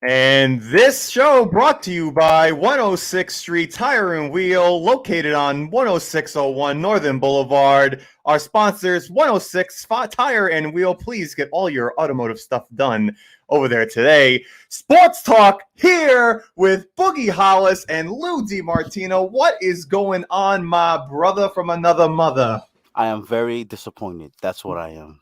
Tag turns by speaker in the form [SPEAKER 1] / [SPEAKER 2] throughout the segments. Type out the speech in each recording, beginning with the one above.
[SPEAKER 1] And this show brought to you by 106th Street Tire and Wheel, located on 10601 Northern Boulevard. Our sponsors, 106 Tire and Wheel. Please get all your automotive stuff done over there today. Sports Talk here with Boogie Hollis and Lou DiMartino. What is going on, my brother from another mother?
[SPEAKER 2] I am very disappointed. That's what I am.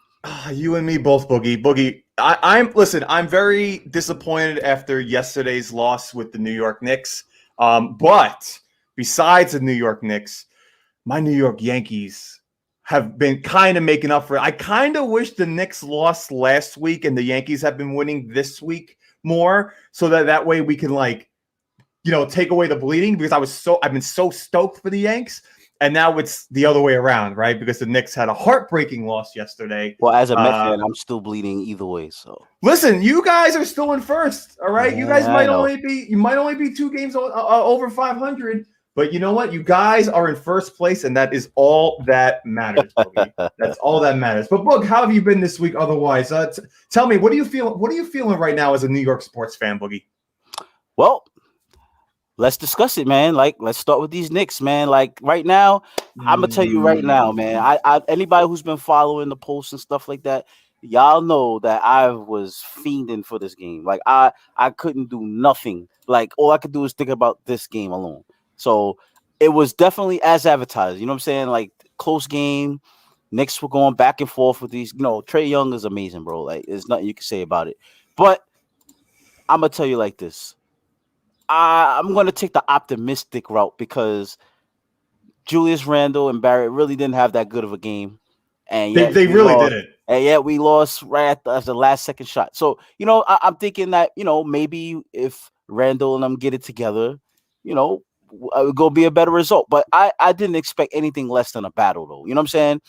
[SPEAKER 1] You and me both, Boogie. Boogie, I'm very disappointed after yesterday's loss with the New York Knicks. But besides the New York Knicks, my New York Yankees have been kind of making up for it. I kind of wish the Knicks lost last week and the Yankees have been winning this week more, so that way we can take away the bleeding, because I've been so stoked for the Yanks. And now it's the other way around, right? Because the Knicks had a heartbreaking loss yesterday.
[SPEAKER 2] Well, as a Met fan, I'm still bleeding either way. So
[SPEAKER 1] listen, you guys are still in first, all right? Yeah, you guys might only be 2 games over 500, but you know what? You guys are in first place, and that is all that matters. That's all that matters. But Boog, how have you been this week? Otherwise, tell me, what do you feel? What are you feeling right now as a New York sports fan, Boogie?
[SPEAKER 2] Well, let's discuss it, man. Let's start with these Knicks, man. Right now, I'm gonna tell you right now, man. I anybody who's been following the posts and stuff like that, y'all know that I was fiending for this game. I couldn't do nothing. All I could do is think about this game alone. So it was definitely as advertised. You know what I'm saying? Close game. Knicks were going back and forth with these. Trae Young is amazing, bro. There's nothing you can say about it. But I'm gonna tell you like this. I'm going to take the optimistic route because Julius Randle and Barrett really didn't have that good of a game. And
[SPEAKER 1] they really didn't.
[SPEAKER 2] And yet we lost right at the last second shot. So, I'm thinking that, maybe if Randle and them get it together, it would go be a better result. But I didn't expect anything less than a battle, though. You know what I'm saying?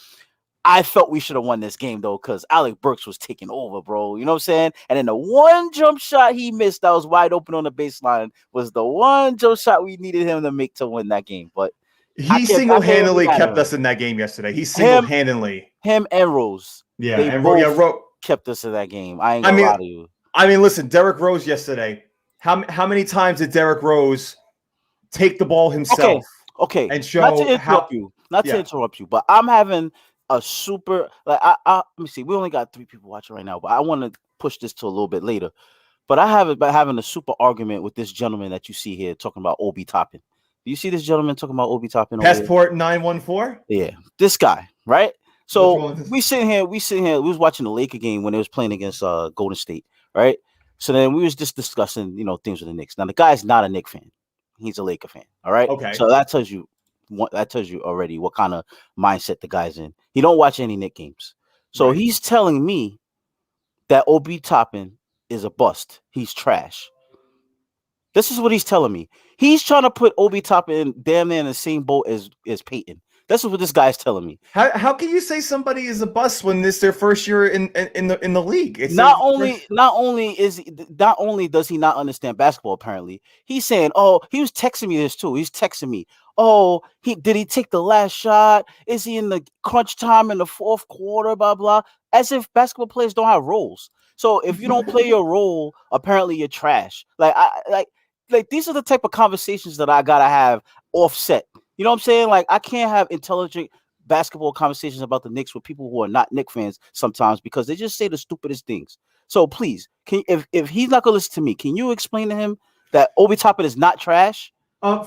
[SPEAKER 2] I felt we should have won this game, though, because Alec Burks was taking over, bro. You know what I'm saying? And then the one jump shot he missed that was wide open on the baseline was the one jump shot we needed him to make to win that game. But
[SPEAKER 1] he single-handedly kept us in that game yesterday. He single-handedly.
[SPEAKER 2] Him and Rose.
[SPEAKER 1] Yeah, and Rose
[SPEAKER 2] kept us in that game. I ain't gonna lie to you.
[SPEAKER 1] I mean, listen, Derrick Rose yesterday. How many times did Derrick Rose take the ball himself?
[SPEAKER 2] Okay.
[SPEAKER 1] And show
[SPEAKER 2] not to interrupt you, but I'm having a super let me see. We only got 3 people watching right now, but I want to push this to a little bit later. But I have it by having a super argument with this gentleman that you see here talking about Obi Toppin. Do you see this gentleman talking about Obi Toppin?
[SPEAKER 1] Passport 914?
[SPEAKER 2] Yeah, this guy, right? So we sitting here. We was watching the Laker game when they was playing against Golden State, right? So then we was just discussing, things with the Knicks. Now the guy's not a Knicks fan; he's a Laker fan. All right.
[SPEAKER 1] Okay.
[SPEAKER 2] So that tells you already what kind of mindset the guy's in. He don't watch any Knicks games. So He's telling me that Obi Toppin is a bust. He's trash. This is what he's telling me. He's trying to put Obi Toppin damn near in the same boat as Peyton. That's what this guy's telling me.
[SPEAKER 1] How can you say somebody is a bust when this their first year in the league? It's
[SPEAKER 2] not only does he not understand basketball, apparently he's saying, oh, he was texting me this too. He's texting me, oh, did he take the last shot? Is he in the crunch time in the 4th quarter? Blah blah. As if basketball players don't have roles. So if you don't play your role, apparently you're trash. These are the type of conversations that I gotta have offset. You know what I'm saying? I can't have intelligent basketball conversations about the Knicks with people who are not Knicks fans sometimes because they just say the stupidest things. So please, if he's not gonna listen to me, can you explain to him that Obi Toppin is not trash?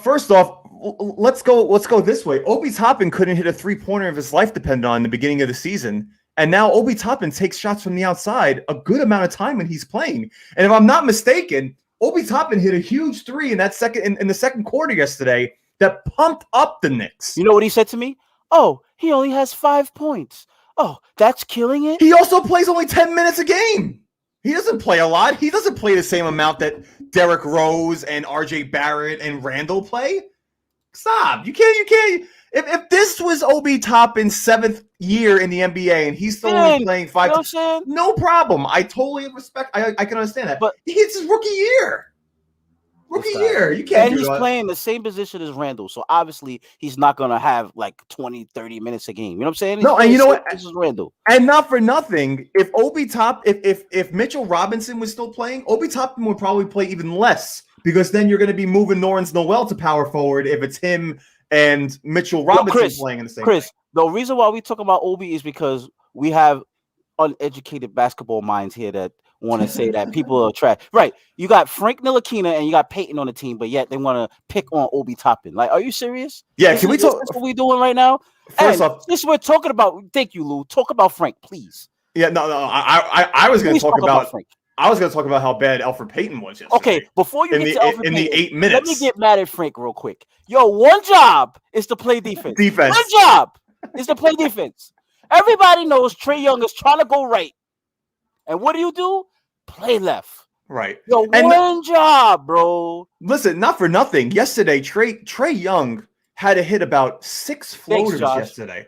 [SPEAKER 1] First off, let's go this way. Obi Toppin couldn't hit a 3-pointer if his life depended on the beginning of the season. And now Obi Toppin takes shots from the outside a good amount of time when he's playing. And if I'm not mistaken, Obi Toppin hit a huge 3 in that in the second quarter yesterday that pumped up the Knicks.
[SPEAKER 2] You know what he said to me? Oh, he only has 5 points. Oh, that's killing it.
[SPEAKER 1] He also plays only 10 minutes a game. He doesn't play a lot. He doesn't play the same amount that Derrick Rose and RJ Barrett and Randall play. Stop. You can't. If this was Obi Toppin's 7th year in the NBA and he's still only playing 5, no problem. I totally respect. I can understand that. But it's his rookie year. Rookie year. You can't
[SPEAKER 2] and
[SPEAKER 1] do
[SPEAKER 2] he's
[SPEAKER 1] that.
[SPEAKER 2] playing the same position as Randall. So obviously he's not gonna have like 20, 30 minutes a game. You know what I'm saying?
[SPEAKER 1] No, and you know what?
[SPEAKER 2] This is Randall.
[SPEAKER 1] And not for nothing, if Mitchell Robinson was still playing, Obi Toppin would probably play even less because then you're going to be moving Norris Noel to power forward if it's him and Mitchell Robinson playing in the same.
[SPEAKER 2] Chris, the reason why we talk about Obi is because we have uneducated basketball minds here that want to say that people are trash. Right. You got Frank Ntilikina and you got Peyton on the team, but yet they want to pick on Obi Toppin. Like, are you serious?
[SPEAKER 1] Yeah, can we talk?
[SPEAKER 2] Is this what we doing right now?
[SPEAKER 1] First off,
[SPEAKER 2] this we're talking about. Thank you, Lou. Talk about Frank, please.
[SPEAKER 1] Yeah, no. I was going to talk about
[SPEAKER 2] Frank.
[SPEAKER 1] I was going to talk about how bad Elfrid Payton was yesterday.
[SPEAKER 2] Okay, before you get to Elfrid Payton,
[SPEAKER 1] in the 8 minutes,
[SPEAKER 2] let me get mad at Frank real quick. Yo, one job is to play defense.
[SPEAKER 1] One
[SPEAKER 2] job is to play defense. Everybody knows Trae Young is trying to go right, and what do? Play left.
[SPEAKER 1] Right.
[SPEAKER 2] Yo, one job, bro.
[SPEAKER 1] Listen, not for nothing. Yesterday, Trae Young had to hit about 6 floaters yesterday.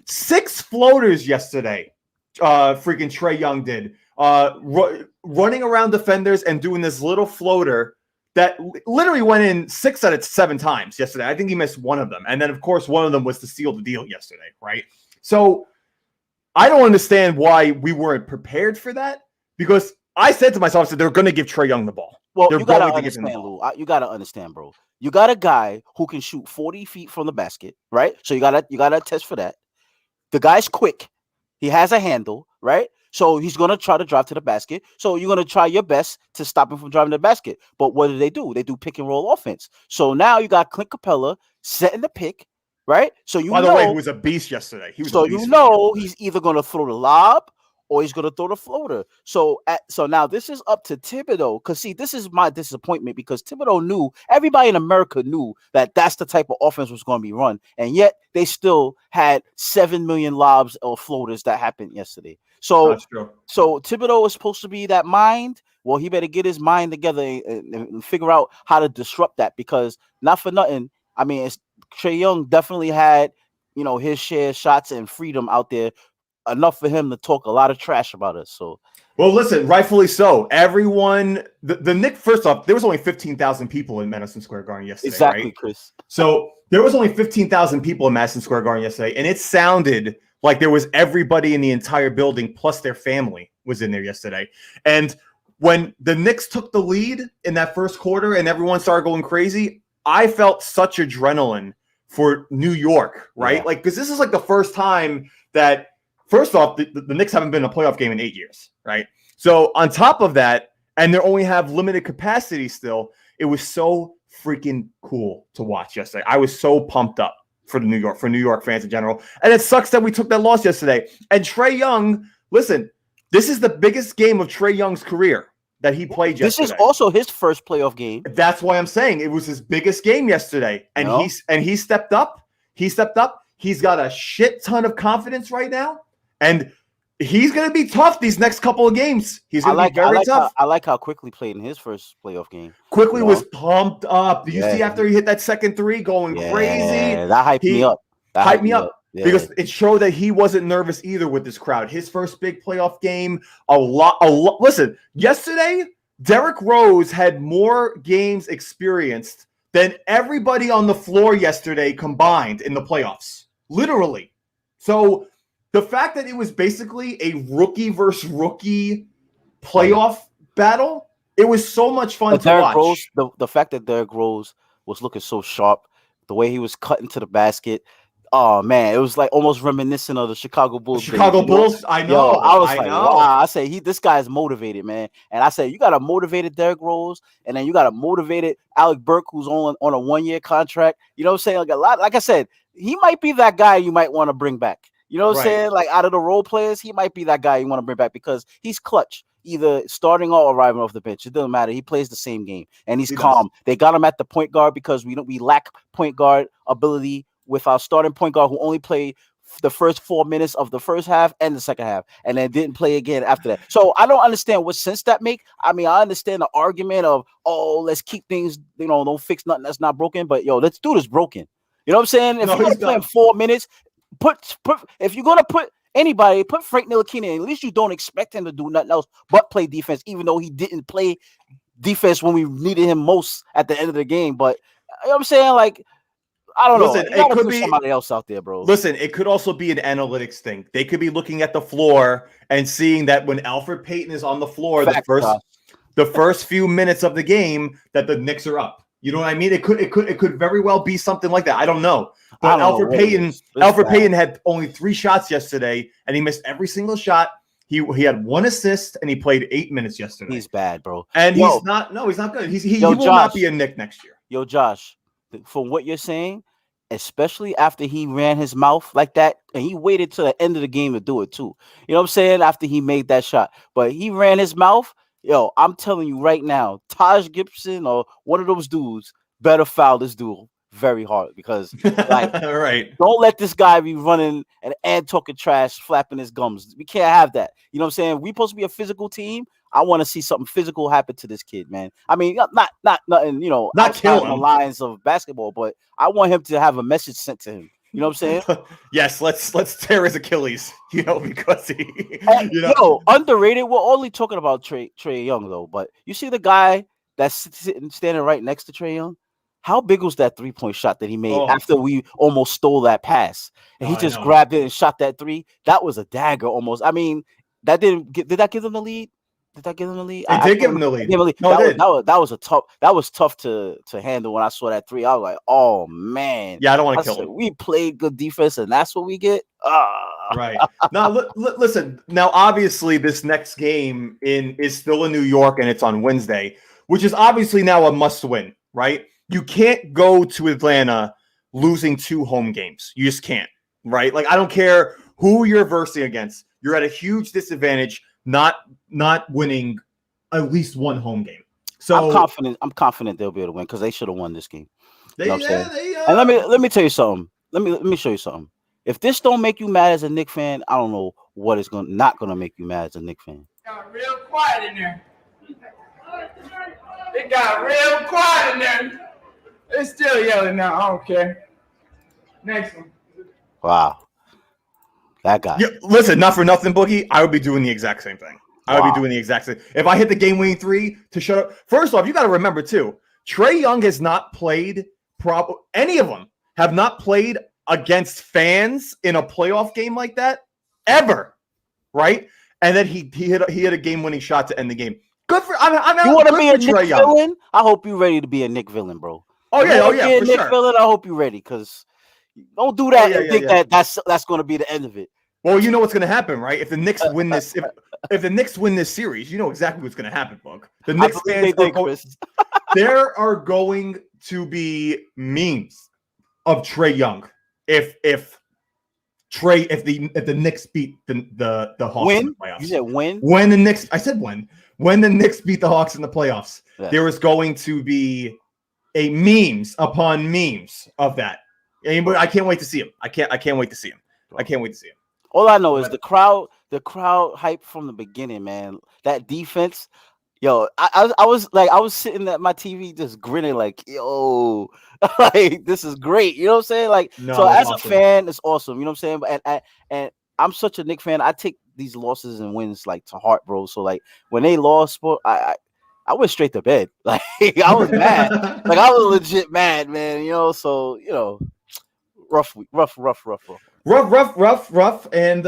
[SPEAKER 1] six floaters yesterday. Freaking Trae Young did. Running around defenders and doing this little floater that literally went in 6 out of 7 times yesterday. I think he missed one of them. And then, of course, one of them was to seal the deal yesterday, right? So I don't understand why we weren't prepared for that because I said to myself, I said, they're going to give Trae Young the ball.
[SPEAKER 2] Well, you got to understand, Lou. You got to understand, bro. You got a guy who can shoot 40 feet from the basket, right? So you gotta test for that. The guy's quick. He has a handle, right? So he's going to try to drive to the basket. So you're going to try your best to stop him from driving to the basket. But what do? They do pick and roll offense. So now you got Clint Capella setting the pick, right? So
[SPEAKER 1] by the way, he was a beast yesterday. He's
[SPEAKER 2] either going to throw the lob or he's going to throw the floater. So now this is up to Thibodeau. Because, see, this is my disappointment because Thibodeau knew, everybody in America knew that that's the type of offense was going to be run. And yet they still had 7 million lobs or floaters that happened yesterday. So Thibodeau is supposed to be that mind. Well, he better get his mind together and figure out how to disrupt that because not for nothing. I mean, Trae Young definitely had, his share of shots and freedom out there. Enough for him to talk a lot of trash about us. So,
[SPEAKER 1] well, listen, rightfully so. Everyone, the Knicks. First off, there was only 15,000 people in Madison Square Garden yesterday.
[SPEAKER 2] Exactly,
[SPEAKER 1] right?
[SPEAKER 2] Chris.
[SPEAKER 1] So there was only 15,000 people in Madison Square Garden yesterday, and it sounded like there was everybody in the entire building plus their family was in there yesterday. And when the Knicks took the lead in that first quarter and everyone started going crazy, I felt such adrenaline for New York, right?
[SPEAKER 2] Yeah.
[SPEAKER 1] Like, because this is like the first time that. First off, the Knicks haven't been in a playoff game in 8 years, right? So on top of that, and they only have limited capacity still, it was so freaking cool to watch yesterday. I was so pumped up for New York fans in general. And it sucks that we took that loss yesterday. And Trae Young, listen, this is the biggest game of Trae Young's career that he played yesterday.
[SPEAKER 2] This is also his first playoff game.
[SPEAKER 1] That's why I'm saying it was his biggest game yesterday. And he stepped up. He's got a shit ton of confidence right now. And he's going to be tough these next couple of games. He's going to be very tough.
[SPEAKER 2] I like how Quickly played in his first playoff game.
[SPEAKER 1] Quickly was pumped up. Did you see after he hit that second three going crazy?
[SPEAKER 2] That hyped me up.
[SPEAKER 1] Hyped me up. Yeah. Because it showed that he wasn't nervous either with this crowd. His first big playoff game, a lot. Listen, yesterday, Derrick Rose had more games experienced than everybody on the floor yesterday combined in the playoffs. Literally. So the fact that it was basically a rookie versus rookie playoff battle, it was so much fun to watch.
[SPEAKER 2] Rose, the fact that Derrick Rose was looking so sharp, the way he was cutting to the basket, oh man, it was like almost reminiscent of the Chicago Bulls.
[SPEAKER 1] Bulls, I know.
[SPEAKER 2] Yo, I was like, wow. I say this guy is motivated, man. And I said, you got a motivated Derrick Rose, and then you got a motivated Alec Burke, who's on a 1-year contract. You know what I'm saying? Like I said, he might be that guy you might want to bring back. You know what I'm saying? Like out of the role players, he might be that guy you want to bring back because he's clutch, either starting or arriving off the bench. It doesn't matter. He plays the same game and he's calm. They got him at the point guard because we lack point guard ability with our starting point guard who only played the first 4 minutes of the first half and the second half and then didn't play again after that. So I don't understand what sense that make. I mean, I understand the argument of, let's keep things, don't fix nothing that's not broken. But this dude is broken. You know what I'm saying? If you're going to play in 4 minutes, if you're gonna put anybody, put Frank Ntilikina in. At least you don't expect him to do nothing else but play defense, even though he didn't play defense when we needed him most at the end of the game. But you know what I'm saying? Like, I don't know. You gotta put somebody else out there, bro.
[SPEAKER 1] Listen, it could also be an analytics thing. They could be looking at the floor and seeing that when Alfred Payton is on the floor, the first few minutes of the game, that the Knicks are up. You know what I mean? It could very well be something like that. I don't know. But Alfred Payton had only 3 shots yesterday, and he missed every single shot. He had 1 assist, and he played 8 minutes yesterday.
[SPEAKER 2] He's bad, bro.
[SPEAKER 1] And he's not good. He will not be a Knick next year.
[SPEAKER 2] Yo, Josh, from what you're saying, especially after he ran his mouth like that, and he waited till the end of the game to do it too. You know what I'm saying? After he made that shot. But he ran his mouth. Yo, I'm telling you right now, Taj Gibson or one of those dudes better foul this dude very hard, because like
[SPEAKER 1] right.
[SPEAKER 2] Don't let this guy be running and talking trash, flapping his gums. We can't have that. You know what I'm saying? We supposed to be a physical team. I want to see something physical happen to this kid, man. I mean, not nothing, you know,
[SPEAKER 1] not killing
[SPEAKER 2] the lines of basketball, but I want him to have a message sent to him. You know what I'm saying?
[SPEAKER 1] Yes, let's tear his Achilles, you know, because he, you know.
[SPEAKER 2] Yo, underrated. We're only talking about Trae Young though, but you see the guy that's standing right next to Trae Young. How big was that 3-point shot that he made after we almost stole that pass? And he just grabbed it and shot that 3. That was a dagger almost. I mean, that did that give them the lead? Did that give them the lead?
[SPEAKER 1] It did give them the lead.
[SPEAKER 2] No, that was tough to handle when I saw that 3. I was like, oh man.
[SPEAKER 1] Yeah, I don't want to kill him.
[SPEAKER 2] We played good defense, and that's what we get.
[SPEAKER 1] Right. Now, listen. Now, obviously, this next game is still in New York, and it's on Wednesday, which is obviously now a must-win, right? You can't go to Atlanta losing 2 home games. You just can't, right? Like, I don't care who you're versing against. You're at a huge disadvantage not winning at least 1 home game. So
[SPEAKER 2] I'm confident they'll be able to win, because they should have won this game. And let me tell you something. Let me show you something. If this don't make you mad as a Knicks fan, I don't know what is not gonna make you mad as a Knicks fan.
[SPEAKER 3] Got real quiet in there. It got real quiet in there. It's still yelling now. I don't care. Next one.
[SPEAKER 2] Wow. That guy.
[SPEAKER 1] Yeah, listen, not for nothing, Boogie. I would be doing the exact same thing. I would be doing the exact same. If I hit the game-winning 3 to shut up. First off, you got to remember, too, Trae Young has not played any of them have not played against fans in a playoff game like that ever, right? And then he hit a game-winning shot to end the game. Good for
[SPEAKER 2] you want to be a Knick villain? I hope you're ready to be a Knick villain, bro.
[SPEAKER 1] Oh yeah, for
[SPEAKER 2] Knick
[SPEAKER 1] sure.
[SPEAKER 2] Villain, I hope you're ready, because don't do that and think that's going to be the end of it.
[SPEAKER 1] Well, you know what's going to happen, right? If the Knicks win this, if the Knicks win this series, you know exactly what's going to happen, Bug. The Knicks fans there are going to be memes of Trae Young if the Knicks beat the Hawks in the playoffs.
[SPEAKER 2] You said when?
[SPEAKER 1] When the Knicks, I said when the Knicks beat the Hawks in the playoffs, there is going to be a memes upon memes of that. I can't wait to see him. I can't wait to see him. I can't wait to see him.
[SPEAKER 2] All I know is the crowd hype from the beginning, man. That defense, yo, I was sitting at my TV just grinning like, yo, like this is great. You know what I'm saying? Like, so as a fan, it's awesome. You know what I'm saying? And I'm such a Knicks fan. I take these losses and wins like to heart, bro. So like when they lost, I went straight to bed. Like I was mad. Like I was legit mad, man. You know, so you know, rough.
[SPEAKER 1] And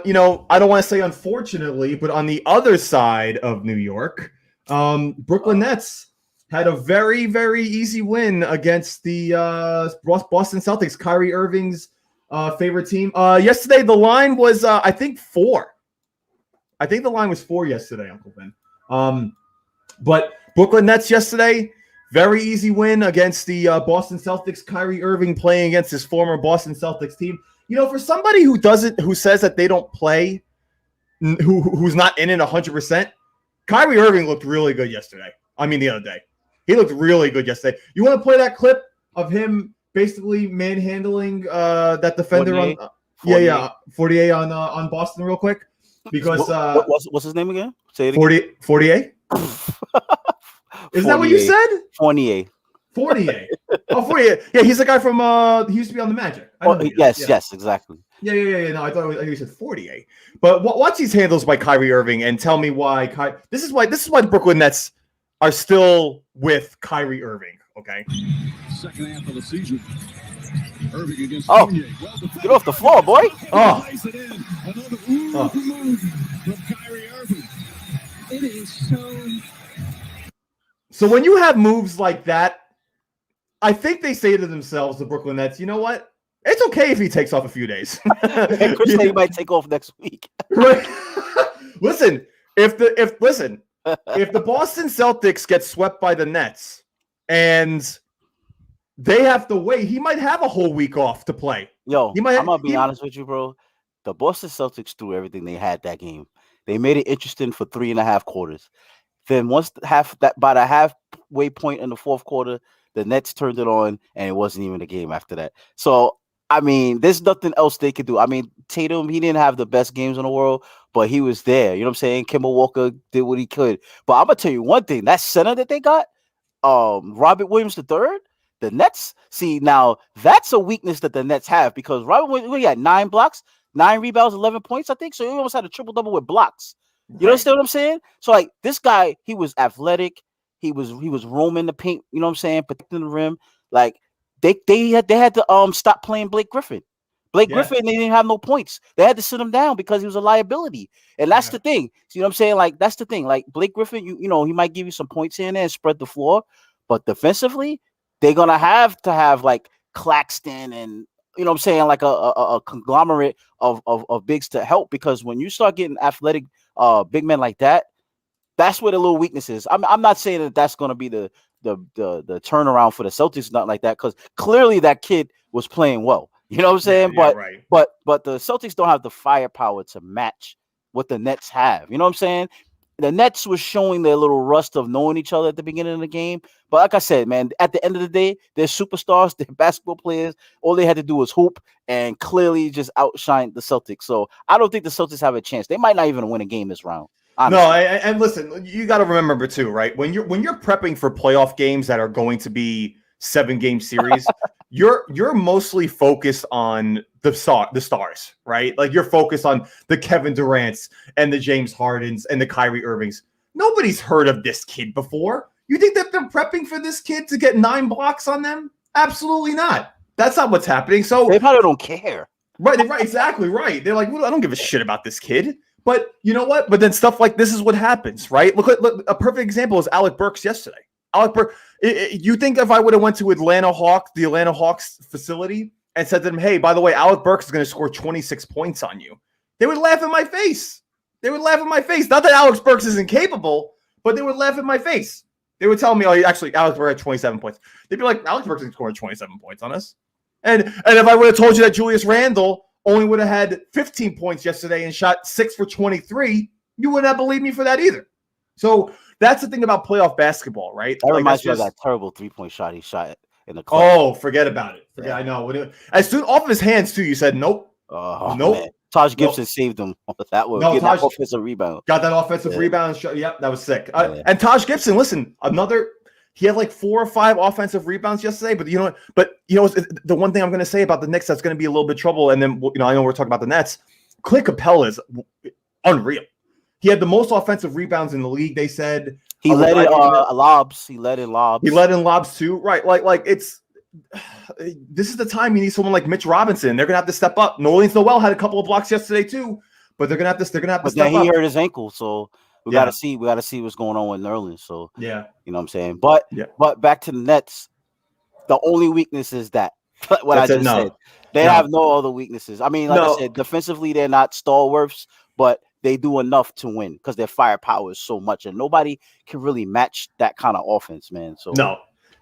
[SPEAKER 1] you know, I don't want to say unfortunately, but on the other side of New York, Brooklyn Nets had a very, very easy win against the Boston Celtics, Kyrie Irving's favorite team. Yesterday, the line was I think 4. I think the line was 4 yesterday, Uncle Ben. But Brooklyn Nets yesterday, very easy win against the Boston Celtics. Kyrie Irving playing against his former Boston Celtics team. You know, for somebody who says that they don't play, who's not in it 100%, Kyrie Irving looked really good yesterday. I mean, the other day. He looked really good yesterday. You want to play that clip of him basically manhandling that defender 48? on 48 on Boston real quick? Because
[SPEAKER 2] what's his name again? Say it again.
[SPEAKER 1] 48? Is that what you said?
[SPEAKER 2] Fournier.
[SPEAKER 1] Oh, 48. Yeah, he's the guy from he used to be on the Magic.
[SPEAKER 2] Yes, exactly.
[SPEAKER 1] Yeah. No, I thought you said 48. But watch these handles by Kyrie Irving and tell me why this is why the Brooklyn Nets are still with Kyrie Irving. Okay.
[SPEAKER 4] Second half of the season. Irving against
[SPEAKER 2] Oh,
[SPEAKER 4] Fournier.
[SPEAKER 2] get off the floor, boy.
[SPEAKER 1] Oh.
[SPEAKER 4] Another move from Kyrie Irving.
[SPEAKER 5] It is so.
[SPEAKER 1] So when you have moves like that, I think they say to themselves, the Brooklyn Nets, you know what? It's okay if he takes off a few days.
[SPEAKER 2] Chris said he might take off next week.
[SPEAKER 1] Right. Listen, if the Boston Celtics get swept by the Nets and they have to wait, he might have a whole week off to play.
[SPEAKER 2] Yo, I'm gonna be honest with you, bro. The Boston Celtics threw everything they had that game. They made it interesting for 3.5 quarters. Then once by the halfway point in the fourth quarter, the Nets turned it on, and it wasn't even a game after that. So, I mean, there's nothing else they could do. I mean, Tatum, he didn't have the best games in the world, but he was there. You know what I'm saying? Kemba Walker did what he could. But I'm gonna tell you one thing: that center that they got, Robert Williams III, the Nets. See, now that's a weakness that the Nets have because Robert Williams, he had 9 blocks, 9 rebounds, 11 points, I think. So he almost had a triple double with blocks. You understand what I'm saying? So like this guy, he was athletic. He was roaming the paint. You know what I'm saying? Protecting the rim. Like they had to stop playing Blake Griffin. Griffin, they didn't have no points. They had to sit him down because he was a liability. And that's the thing. So, you know what I'm saying? Like that's the thing. Like Blake Griffin, you know, he might give you some points here and there and spread the floor, but defensively, they're gonna have to have like Claxton and you know what I'm saying, like a conglomerate of bigs to help because when you start getting athletic big men like that, that's where the little weakness is. I'm not saying that that's going to be the turnaround for the Celtics, nothing like that, because clearly that kid was playing well. You know what I'm saying? But the Celtics don't have the firepower to match what the Nets have. You know what I'm saying? The Nets was showing their little rust of knowing each other at the beginning of the game. But like I said, man, at the end of the day, they're superstars, they're basketball players. All they had to do was hoop and clearly just outshine the Celtics. So I don't think the Celtics have a chance. They might not even win a game this round. Honestly.
[SPEAKER 1] No, and listen, you got to remember too, right? When you're prepping for playoff games that are going to be 7-game series, you're mostly focused on the stars, right? Like you're focused on the Kevin Durant's and the James Hardens and the Kyrie Irvings. Nobody's heard of this kid before. You think that they're prepping for this kid to get 9 blocks on them? Absolutely not. That's not what's happening. So
[SPEAKER 2] they probably don't care.
[SPEAKER 1] Right, exactly right. They're like, well, I don't give a shit about this kid. But you know what? But then stuff like this is what happens, right? Look, a perfect example is Alec Burks yesterday. Alec Burks, you think if I would have went to the Atlanta Hawks facility and said to them, hey, by the way, Alec Burks is going to score 26 points on you, they would laugh in my face. Not that Alex Burks isn't capable, but they would laugh in my face. They would tell me, oh, actually, Alex Burks had 27 points. They'd be like, Alex Burks isn't scoring 27 points on us. And if I would have told you that Julius Randle only would have had 15 points yesterday and shot 6 for 23, you would not believe me for that either. So that's the thing about playoff basketball, right?
[SPEAKER 2] That reminds me of that terrible 3-point shot he shot in the club.
[SPEAKER 1] Oh, forget about it. I know. As soon off of his hands too, you said nope.
[SPEAKER 2] Oh,
[SPEAKER 1] nope.
[SPEAKER 2] Man. Taj Gibson saved him that one.
[SPEAKER 1] No,
[SPEAKER 2] that offensive rebound.
[SPEAKER 1] Got that offensive rebound. Yep, that was sick. And Taj Gibson, listen, he had like 4 or 5 offensive rebounds yesterday. But you know, the one thing I'm going to say about the Knicks that's going to be a little bit trouble. And then I know we're talking about the Nets. Clint Capella is unreal. He had the most offensive rebounds in the league. They said
[SPEAKER 2] he led in lobs. He led in lobs
[SPEAKER 1] too. Right, like it's. This is the time you need someone like Mitch Robinson. They're gonna have to step up. Nerlens Noel had a couple of blocks yesterday too, but they're gonna have to step up.
[SPEAKER 2] He hurt his ankle, so we gotta see what's going on with Nerlens. So
[SPEAKER 1] yeah,
[SPEAKER 2] you know what I'm saying. But back to the Nets, the only weakness is that what I just said. They have no other weaknesses. I mean, like I said, defensively they're not stalwarts, but they do enough to win because their firepower is so much, and nobody can really match that kind of offense, man. So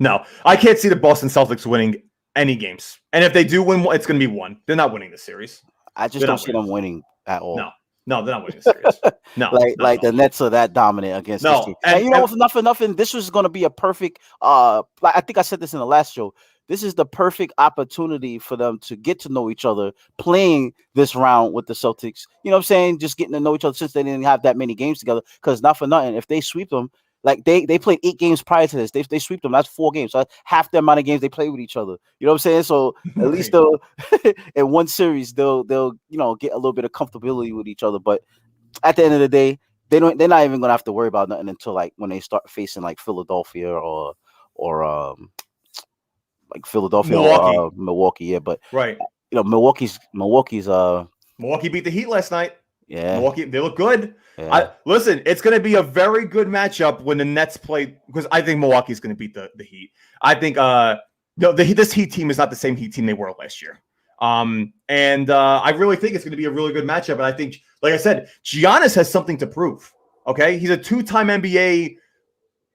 [SPEAKER 1] No, I can't see the Boston Celtics winning any games. And if they do win, it's going to be one. They're not winning the series.
[SPEAKER 2] I just don't see them winning at all.
[SPEAKER 1] No, they're not winning the series. No,
[SPEAKER 2] the Nets are that dominant against this team. And you know, nothing. This was going to be a perfect. I think I said this in the last show. This is the perfect opportunity for them to get to know each other, playing this round with the Celtics. You know what I'm saying? Just getting to know each other since they didn't have that many games together. Because not for nothing, if they sweep them. Like they played 8 games prior to this. They sweep them. That's 4 games. So that's half the amount of games they play with each other. You know what I'm saying? So at least they'll in one series they'll get a little bit of comfortability with each other. But at the end of the day, They're not even gonna have to worry about nothing until like when they start facing like Philadelphia or like Philadelphia
[SPEAKER 1] Milwaukee.
[SPEAKER 2] or Milwaukee. Yeah, but
[SPEAKER 1] Right.
[SPEAKER 2] Milwaukee's
[SPEAKER 1] Milwaukee beat the Heat last night.
[SPEAKER 2] yeah.
[SPEAKER 1] Milwaukee, they look good.
[SPEAKER 2] Yeah.
[SPEAKER 1] Listen, it's going to be a very good matchup when the Nets play, because I think Milwaukee's going to beat the Heat. I think this Heat team is not the same Heat team they were last year. And I really think it's going to be a really good matchup. And I think, like I said, Giannis has something to prove. Okay, he's a two-time NBA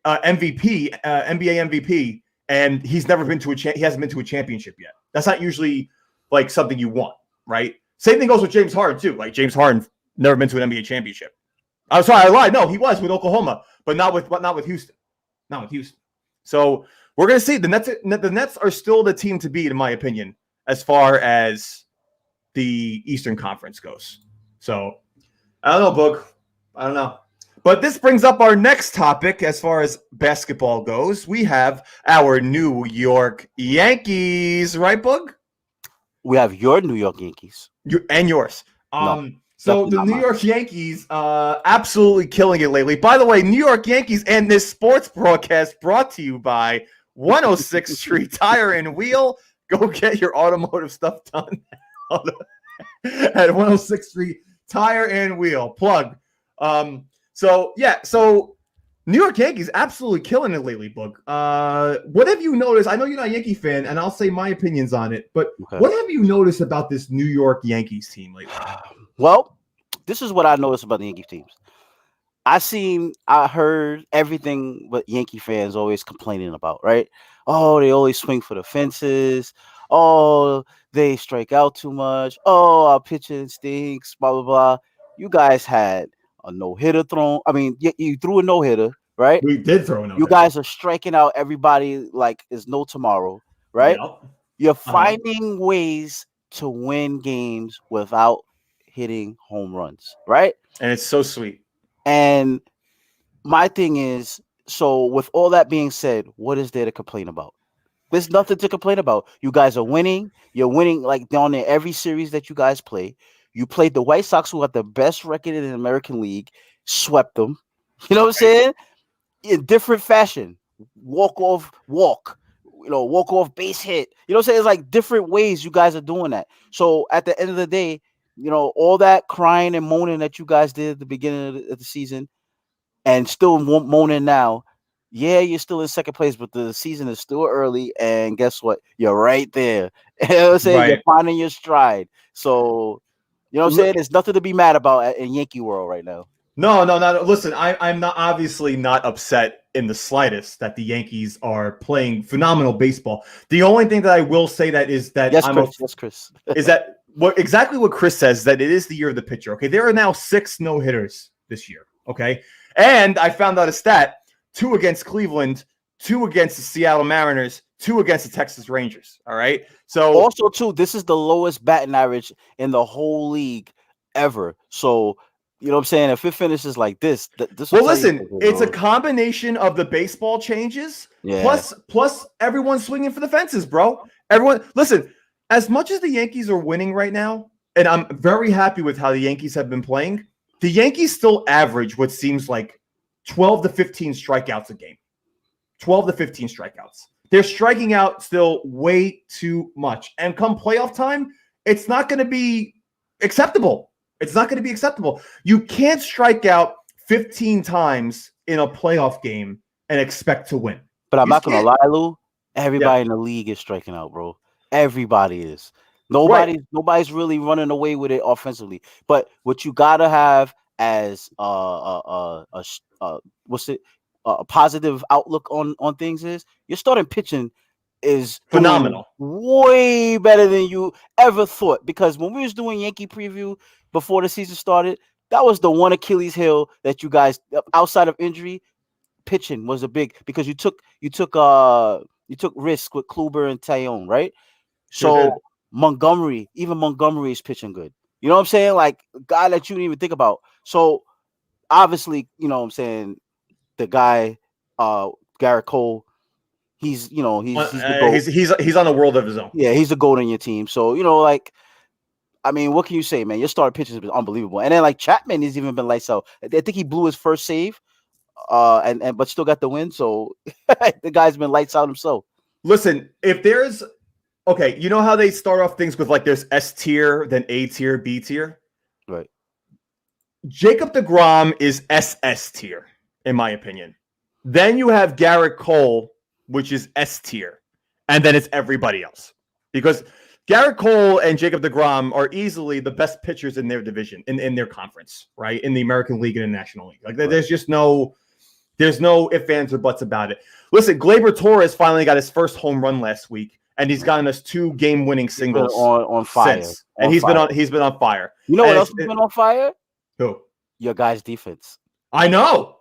[SPEAKER 1] MVP, NBA MVP, and he's never been to he hasn't been to a championship yet. That's not usually like something you want, right? Same thing goes with James Harden too. Like James Harden never been to an NBA championship. I'm sorry, I lied. No, he was with Oklahoma, but not with Houston. Not with Houston. So we're gonna see. The Nets are still the team to beat, in my opinion, as far as the Eastern Conference goes. So I don't know, Boog. I don't know. But this brings up our next topic as far as basketball goes. We have our New York Yankees, right, Boog?
[SPEAKER 2] We have your New York Yankees.
[SPEAKER 1] And yours.
[SPEAKER 2] No,
[SPEAKER 1] So the New York Yankees absolutely killing it lately. By the way, New York Yankees and this sports broadcast brought to you by 106th Street Tire and Wheel. Go get your automotive stuff done at 106th Street Tire and Wheel. Plug. So New York Yankees absolutely killing it lately, Boog. What have you noticed? I know you're not a Yankee fan, and I'll say my opinions on it, but What have you noticed about this New York Yankees team lately?
[SPEAKER 2] Well, this is what I noticed about the Yankee teams. I heard everything what Yankee fans always complaining about, right? Oh, they always swing for the fences. Oh, they strike out too much. Oh, our pitching stinks, blah, blah, blah. You guys had a no-hitter thrown. I mean, you threw a no-hitter, right?
[SPEAKER 1] We did throw a no-hitter.
[SPEAKER 2] You guys are striking out everybody like it's no tomorrow, right?
[SPEAKER 1] Yep.
[SPEAKER 2] You're finding ways to win games without hitting home runs, right?
[SPEAKER 1] And it's so sweet.
[SPEAKER 2] And my thing is, so with all that being said, what is there to complain about? There's nothing to complain about. You guys are winning. You're winning like down there every series that you guys play. You played the White Sox, who have the best record in the American League, swept them. You know what I'm saying? In different fashion. Walk off, base hit. You know what I'm saying? It's like different ways you guys are doing that. So at the end of the day, all that crying and moaning that you guys did at the beginning of the season and still moaning now, yeah, you're still in second place, but the season is still early, and guess what? You're right there. You know what I'm saying? Right. You're finding your stride. So, you know what I'm saying? There's nothing to be mad about in Yankee world right now.
[SPEAKER 1] No. Listen, I'm not obviously not upset in the slightest that the Yankees are playing phenomenal baseball. The only thing that I will say is that
[SPEAKER 2] Chris.
[SPEAKER 1] is that exactly what Chris says, that it is the year of the pitcher. Okay, there are now 6 no-hitters this year. Okay, and I found out a stat: 2 against Cleveland, 2 against the Seattle Mariners, 2 against the Texas Rangers. All right. So
[SPEAKER 2] also too, this is the lowest batting average in the whole league ever. So you know what I'm saying? If it finishes like this,
[SPEAKER 1] listen, it's a combination of the baseball changes, plus everyone swinging for the fences, bro. Everyone, listen. As much as the Yankees are winning right now, and I'm very happy with how the Yankees have been playing, the Yankees still average what seems like 12 to 15 strikeouts a game. 12 to 15 strikeouts. They're striking out still way too much. And come playoff time, it's not going to be acceptable. It's not going to be acceptable. You can't strike out 15 times in a playoff game and expect to win.
[SPEAKER 2] But I'm not going to lie, Lou. Everybody in the league is striking out, bro. Everybody is. Nobody's really running away with it offensively. But what you gotta have as a positive outlook on things is your starting pitching is
[SPEAKER 1] phenomenal,
[SPEAKER 2] way better than you ever thought. Because when we was doing Yankee preview before the season started, that was the one Achilles heel that you guys, outside of injury, pitching was a big, because you took risk with Kluber and Taillon, right? So Montgomery is pitching good. You know what I'm saying? Like a guy that you didn't even think about. So obviously, you know what I'm saying, the guy, Garrett Cole, he's the GOAT.
[SPEAKER 1] He's on a world of his own.
[SPEAKER 2] Yeah, he's the GOAT in your team. So, like I mean, what can you say, man? Your starting pitchers have been unbelievable, and then like Chapman has even been lights out. I think he blew his first save, and but still got the win. So the guy's been lights out himself.
[SPEAKER 1] Listen, if there's okay, you know how they start off things with like there's S tier, then A tier, B tier.
[SPEAKER 2] Right.
[SPEAKER 1] Jacob deGrom is SS tier, in my opinion. Then you have Garrett Cole, which is S tier, and then it's everybody else because Garrett Cole and Jacob deGrom are easily the best pitchers in their division, in their conference, right? In the American League and the National League. Like, there's just there's no ifs, ands, or buts about it. Listen, Gleyber Torres finally got his first home run last week, and he's gotten us 2 game-winning singles
[SPEAKER 2] on fire.
[SPEAKER 1] since. And he's been on fire.
[SPEAKER 2] You know what else has been on fire?
[SPEAKER 1] Who?
[SPEAKER 2] Your guys' defense.
[SPEAKER 1] I know.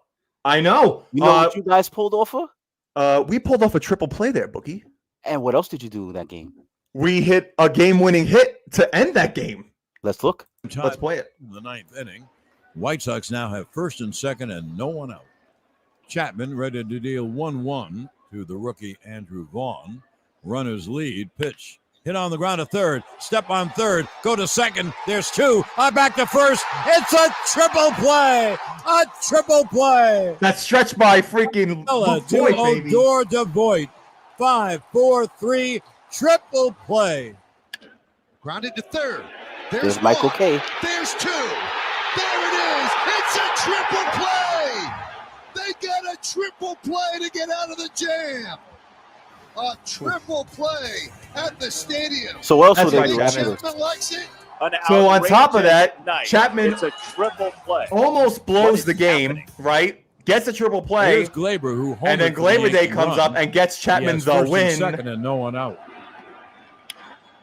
[SPEAKER 2] You know what you guys pulled off of?
[SPEAKER 1] We pulled off a triple play there, Boogie.
[SPEAKER 2] And what else did you do in that game?
[SPEAKER 1] We hit a game-winning hit to end that game.
[SPEAKER 2] Let's look.
[SPEAKER 1] Let's play it.
[SPEAKER 4] In the 9th inning, White Sox now have first and second and no one out. Chapman ready to deal 1-1 to the rookie Andrew Vaughn. Runners lead, pitch. Hit on the ground to third. Step on third. Go to second. There's 2. Back to first. It's a triple play. A triple play.
[SPEAKER 1] That's stretched by freaking
[SPEAKER 4] to Odor DeVoit. 5-4-3. Triple play.
[SPEAKER 6] Grounded to third.
[SPEAKER 2] There's Michael K.
[SPEAKER 6] There's 2. There it is. It's a triple play. They got a triple play to get out of the jam. A triple play at the stadium.
[SPEAKER 2] So what else would
[SPEAKER 1] That's
[SPEAKER 2] they do?
[SPEAKER 1] right,
[SPEAKER 6] Chapman likes it.
[SPEAKER 1] So on top of that, Chapman
[SPEAKER 7] it's a triple play.
[SPEAKER 1] almost blows the game, right? Gets a triple play,
[SPEAKER 4] Here's Gleyber, who
[SPEAKER 1] and then Gleyber Day comes up and gets Chapman the
[SPEAKER 4] first
[SPEAKER 1] win.
[SPEAKER 4] And second and no one out.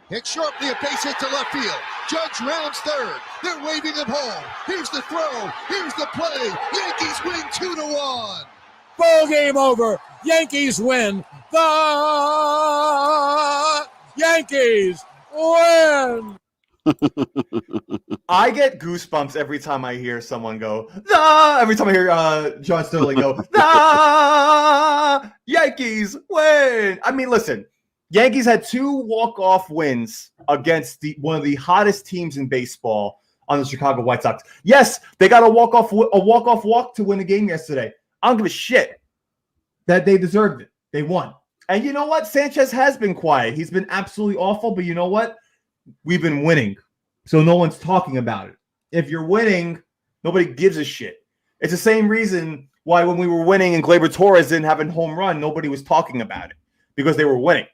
[SPEAKER 6] Hit sharply, a base hit to left field. Judge rounds third. They're waving him home. Here's the throw. Here's the play. Yankees win 2-1.
[SPEAKER 4] Ball game over. Yankees win. The Yankees win.
[SPEAKER 1] I get goosebumps every time I hear someone go, "The!" Every time I hear John Sterling go, "The Yankees win." I mean, listen, Yankees had 2 walk-off wins against one of the hottest teams in baseball on the Chicago White Sox. Yes, they got a walk-off walk to win the game yesterday. I don't give a shit that they deserved it. They won. And you know what? Sanchez has been quiet. He's been absolutely awful, but you know what? We've been winning. So no one's talking about it. If you're winning, nobody gives a shit. It's the same reason why when we were winning and Gleyber Torres didn't have a home run, nobody was talking about it because they were winning.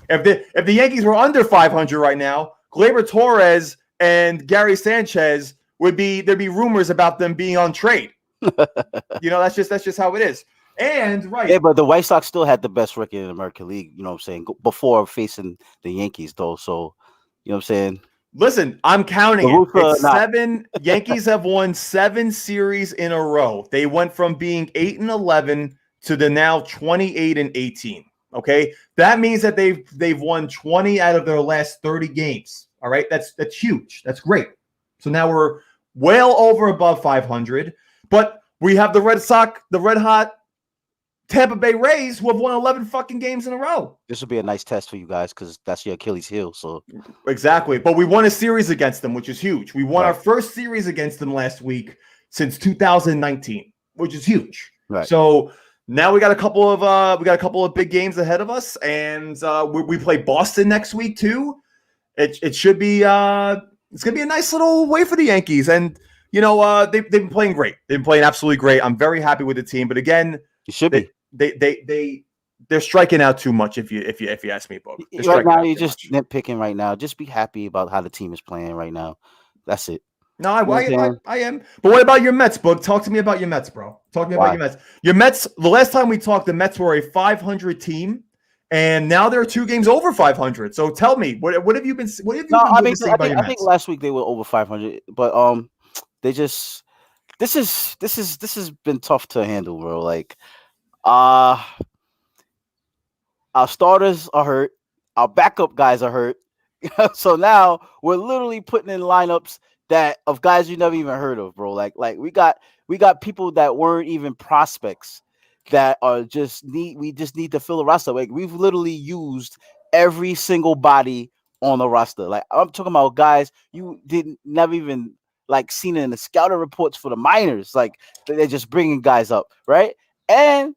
[SPEAKER 1] If the Yankees were under 500 right now, Gleyber Torres and Gary Sanchez there'd be rumors about them being on trade. That's just how it is. And right.
[SPEAKER 2] Yeah, but the White Sox still had the best record in the American League, you know what I'm saying, before facing the Yankees, though. So, you know what I'm saying?
[SPEAKER 1] Listen, I'm counting it. It's 7. Yankees have won 7 series in a row. They went from being 8-11 to the now 28-18. Okay, that means that they've won 20 out of their last 30 games. All right, that's huge. That's great. So now we're well above 500. But we have the red hot Tampa Bay Rays, who have won 11 fucking games in a row.
[SPEAKER 2] This will be a nice test for you guys because that's your Achilles heel. So
[SPEAKER 1] exactly, but we won a series against them, which is huge. We won our first series against them last week since 2019, which is huge.
[SPEAKER 2] Right.
[SPEAKER 1] So now we got a couple of big games ahead of us, and we play Boston next week too. It should be it's gonna be a nice little way for the Yankees, and they've been playing great. They've been playing absolutely great. I'm very happy with the team, but again,
[SPEAKER 2] you should be.
[SPEAKER 1] They're striking out too much. If you ask me, Boog.
[SPEAKER 2] Right now, you're just nitpicking. Right now, just be happy about how the team is playing right now. That's it.
[SPEAKER 1] No, I am. But what about your Mets, Boog? Talk to me about your Mets, bro. Talk to me about your Mets. Your Mets. The last time we talked, the Mets were a 500 team, and now they're 2 games over 500. So tell me, what have you been? What have you been noticing about your Mets?
[SPEAKER 2] I think last week they were over 500, but they just this has been tough to handle, bro. Like, our starters are hurt, our backup guys are hurt, so now we're literally putting in lineups of guys you never even heard of, bro. Like we got people that weren't even prospects that are we just need to fill the roster. Like we've literally used every single body on the roster. Like I'm talking about guys you didn't never even like seen in the scouting reports for the minors. Like they're just bringing guys up, right? And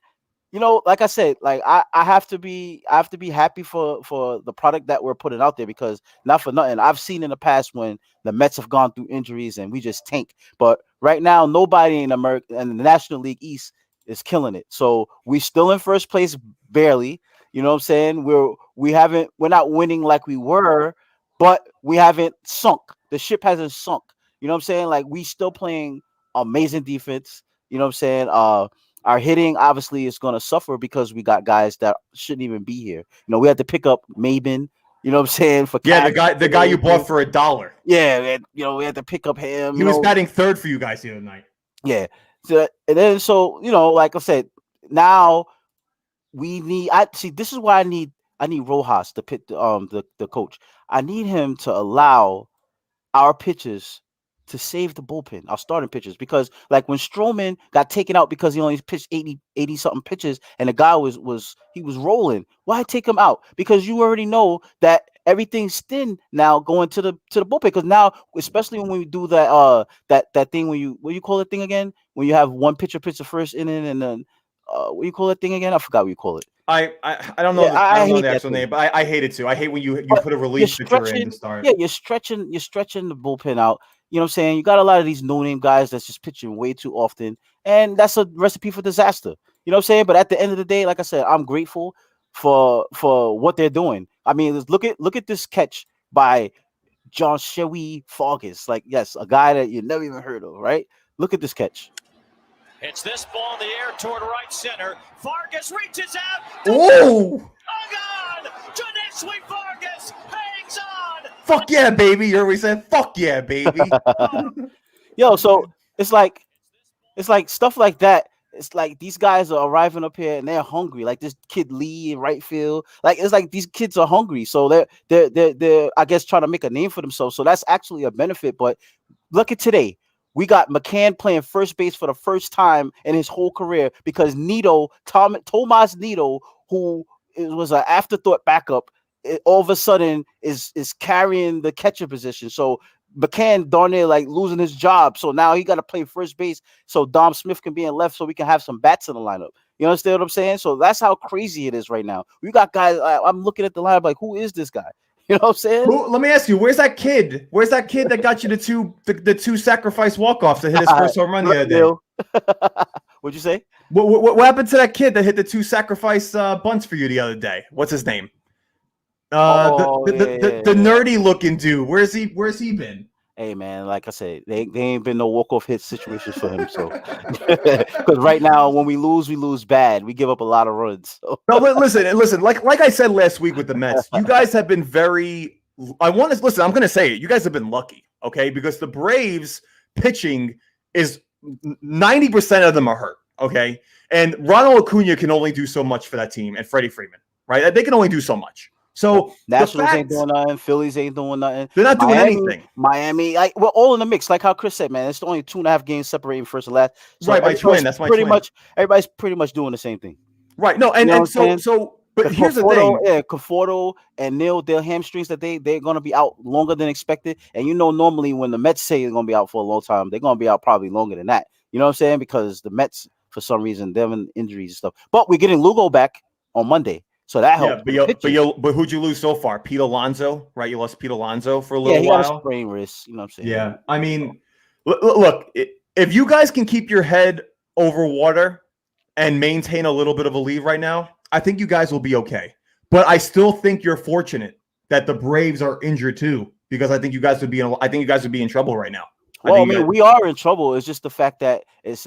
[SPEAKER 2] like I said, like I have to be happy for the product that we're putting out there, because not for nothing, I've seen in the past when the Mets have gone through injuries and we just tank. But right now, nobody in America and the National League East is killing it. So we still in first place, barely. You know what I'm saying? We're not winning like we were, but we haven't sunk. The ship hasn't sunk. You know what I'm saying? Like we still playing amazing defense. You know what I'm saying? Our hitting obviously is going to suffer because we got guys that shouldn't even be here. We had to pick up Maben. You know what I'm saying? For
[SPEAKER 1] the guy you bought for $1.
[SPEAKER 2] Yeah, we had to pick up him.
[SPEAKER 1] He was batting third for you guys the other night.
[SPEAKER 2] Yeah. So like I said, now we need. This is why I need Rojas to pick the coach. I need him to allow our pitchers to save the bullpen, our starting pitchers, because like when Stroman got taken out because he only pitched 80 something pitches and the guy was rolling, why take him out? Because you already know that everything's thin now going to the bullpen, because now, especially when we do that that thing when you call it thing again, when you have one pitcher pitch the first inning and then what do you call it thing again? I forgot what you call it.
[SPEAKER 1] I don't know. I don't know the actual name, but I hate it too. I hate when you put a relief pitcher in to start.
[SPEAKER 2] Yeah, you're stretching the bullpen out. You know what I'm saying? You got a lot of these no-name guys that's just pitching way too often, and that's a recipe for disaster. You know what I'm saying? But at the end of the day, like I said, I'm grateful for what they're doing. I mean, look at this catch by John Shewy Fargas. Like, yes, a guy that you never even heard of, right? Look at this catch.
[SPEAKER 7] It's this ball in the air toward right center. Fargas reaches out.
[SPEAKER 1] Oh!
[SPEAKER 7] Hung on! Janiswi Fargas hangs on!
[SPEAKER 1] Fuck yeah, baby. You heard what we said? Fuck yeah, baby.
[SPEAKER 2] Yo, so it's like stuff like that. It's like these guys are arriving up here and they're hungry. Like this kid Lee in right field. Like it's like these kids are hungry. So they're I guess trying to make a name for themselves. So that's actually a benefit. But look at today. We got McCann playing first base for the first time in his whole career because Tomas Nido, who was an afterthought backup, all of a sudden is carrying the catcher position. So McCann darn near like losing his job. So now he got to play first base so Dom Smith can be in left so we can have some bats in the lineup. You understand what I'm saying? So that's how crazy it is right now. We got guys. I'm looking at the lineup like, who is this guy? You know what I'm saying?
[SPEAKER 1] Let me ask you, where's that kid? Where's that kid that got you the two sacrifice walk-offs to hit his first home run the other day?
[SPEAKER 2] What'd you say?
[SPEAKER 1] What happened to that kid that hit the two sacrifice bunts for you the other day? What's his name? The nerdy looking dude. Where's he been?
[SPEAKER 2] Hey man, like I said, they ain't been no walk-off hit situations for him. So because right now when we lose bad. We give up a lot of runs. So.
[SPEAKER 1] No, listen. Like I said last week with the Mets, you guys have been very. I'm gonna say it. You guys have been lucky, okay? Because the Braves pitching is 90% of them are hurt, okay? And Ronald Acuna can only do so much for that team, and Freddie Freeman, right? They can only do so much. So
[SPEAKER 2] Nationals ain't doing nothing. Phillies ain't doing nothing.
[SPEAKER 1] They're not doing anything.
[SPEAKER 2] Miami, like we're all in the mix. Like how Chris said, man, it's only 2.5 games separating first and last. So
[SPEAKER 1] right, my twin. That's my
[SPEAKER 2] pretty
[SPEAKER 1] twin.
[SPEAKER 2] much. Everybody's pretty much doing the same thing.
[SPEAKER 1] Right. No, and but here's the thing.
[SPEAKER 2] Yeah, Conforto and Neil, their hamstrings that they're gonna be out longer than expected. And normally when the Mets say they're gonna be out for a long time, they're gonna be out probably longer than that. You know what I'm saying? Because the Mets, for some reason, they're in injuries and stuff. But we're getting Lugo back on Monday. So that helped.
[SPEAKER 1] Yeah, but who'd you lose so far? Pete Alonso, right? You lost Pete Alonso for a little
[SPEAKER 2] while.
[SPEAKER 1] Yeah,
[SPEAKER 2] he got a sprained wrist. You know what I'm saying?
[SPEAKER 1] Yeah. I mean, look, if you guys can keep your head over water and maintain a little bit of a lead right now, I think you guys will be okay. But I still think you're fortunate that the Braves are injured too, because I think you guys would be in trouble right now.
[SPEAKER 2] Well, I mean, we are in trouble. It's just the fact that it's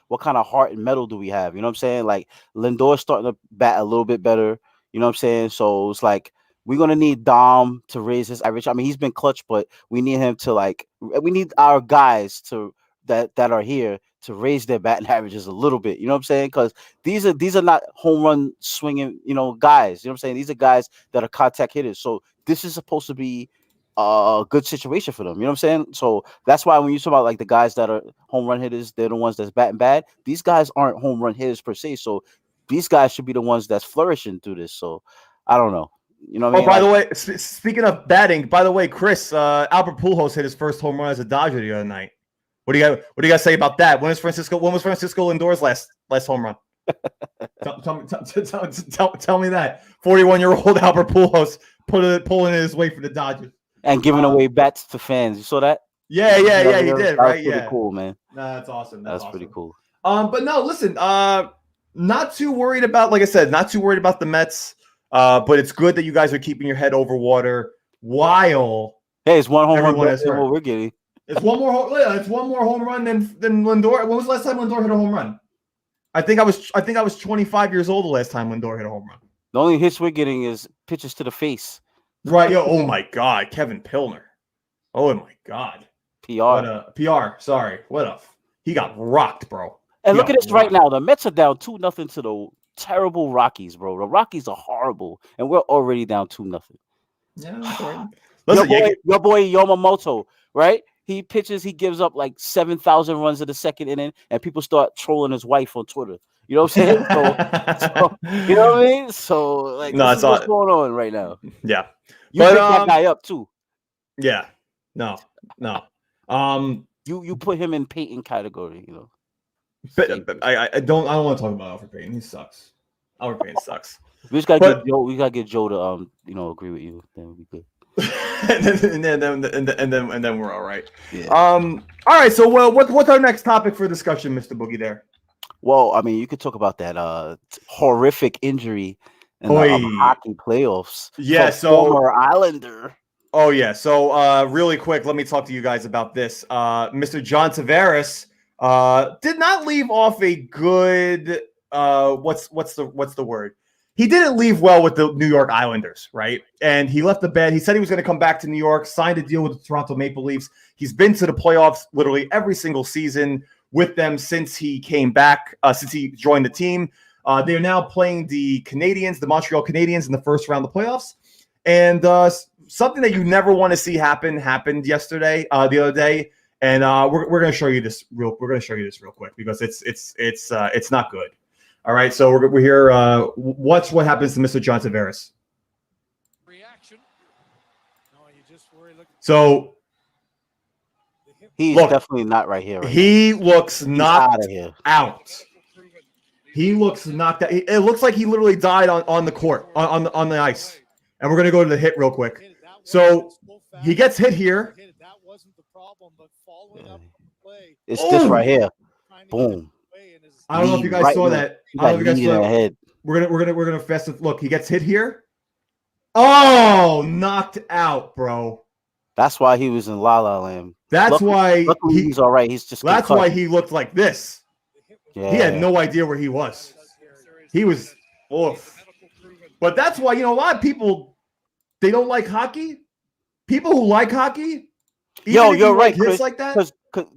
[SPEAKER 2] what kind of heart and metal do we have? You know what I'm saying? Like Lindor's starting to bat a little bit better. You know what I'm saying? So it's like we're gonna need Dom to raise his average. I mean, he's been clutch, but we need him to we need our guys that are here to raise their batting averages a little bit. You know what I'm saying? Because these are not home run swinging, guys. You know what I'm saying? These are guys that are contact hitters. So this is supposed to be a good situation for them. You know what I'm saying? So that's why when you talk about like the guys that are home run hitters, they're the ones that's batting bad. These guys aren't home run hitters per se. So these guys should be the ones that's flourishing through this. So I don't know. You know what I mean?
[SPEAKER 1] By the way, speaking of batting, by the way, Chris, Albert Pujols hit his first home run as a Dodger the other night. What do you guys say about that? When was Francisco Lindor's last home run? Tell me that. 41-year-old Albert Pujols pulling his way for the Dodgers
[SPEAKER 2] and giving away bats to fans. You saw that?
[SPEAKER 1] Yeah, he did. Right?
[SPEAKER 2] Pretty cool, man.
[SPEAKER 1] Nah, that's awesome. That's
[SPEAKER 2] pretty cool.
[SPEAKER 1] But no, listen. Not too worried about. Like I said, not too worried about the Mets. But it's good that you guys are keeping your head over water while.
[SPEAKER 2] Hey, it's one home run than what we're getting.
[SPEAKER 1] It's one more home run than Lindor. When was the last time Lindor hit a home run? I think I was 25 years old the last time Lindor hit a home run.
[SPEAKER 2] The only hits we're getting is pitches to the face.
[SPEAKER 1] Right. Yo. Oh my God, Kevin Pilner. Oh my God. PR. Sorry. He got rocked, bro.
[SPEAKER 2] And look at this right now. The Mets are down 2-0 to the terrible Rockies, bro. The Rockies are horrible, and we're already down 2-0.
[SPEAKER 1] Yeah.
[SPEAKER 2] Listen, your boy Yamamoto, right? He pitches, he gives up like 7,000 runs in the second inning, and people start trolling his wife on Twitter. You know what I'm saying? So you know what I mean? So like, no, that's what's going on right now.
[SPEAKER 1] Yeah,
[SPEAKER 2] you pick that guy up too.
[SPEAKER 1] Yeah, no.
[SPEAKER 2] You put him in Peyton category, you know.
[SPEAKER 1] But I don't want to talk about Alfred Payton. He sucks. Alfred Payton sucks.
[SPEAKER 2] We just gotta get Joe to agree with you. Then we good.
[SPEAKER 1] and then we're all right. Yeah. All right. So what's our next topic for discussion, Mr. Boogie? There.
[SPEAKER 2] Well, I mean, you could talk about that horrific injury in the hockey playoffs.
[SPEAKER 1] Yeah. So
[SPEAKER 2] former Islander.
[SPEAKER 1] Oh yeah. So really quick, let me talk to you guys about this. Mr. John Tavares did not leave off a good what's the word? He didn't leave well with the New York Islanders, right? And he left the bed. He said he was going to come back to New York, signed a deal with the Toronto Maple Leafs. He's been to the playoffs literally every single season with them since he came back, since he joined the team. They are now playing the Montreal Canadiens in the first round of the playoffs. And something that you never want to see happened yesterday, the other day. And we're going to show you this real quick because it's not good. All right, so we're here. What happens to Mr. John Tavares?
[SPEAKER 5] Reaction. No, you just worry.
[SPEAKER 1] So
[SPEAKER 2] he's definitely not right here.
[SPEAKER 1] He looks knocked out. He looks knocked out. It looks like he literally died on the court, on the ice. And we're gonna go to the hit real quick. So he gets hit here.
[SPEAKER 6] That wasn't the problem, but following up the play.
[SPEAKER 2] It's this right here. Boom.
[SPEAKER 1] I don't know if you guys saw that. I don't know if you guys saw that. We're gonna fast look. He gets hit here. Oh, knocked out, bro.
[SPEAKER 2] That's why he was in La La Land.
[SPEAKER 1] Luckily
[SPEAKER 2] he's all right. He's just.
[SPEAKER 1] That's why he looked like this.
[SPEAKER 2] Yeah.
[SPEAKER 1] He had no idea where he was. He was off. But that's why a lot of people they don't like hockey. People who like hockey.
[SPEAKER 2] You're right,
[SPEAKER 1] Chris.
[SPEAKER 2] Chris.
[SPEAKER 1] Like that.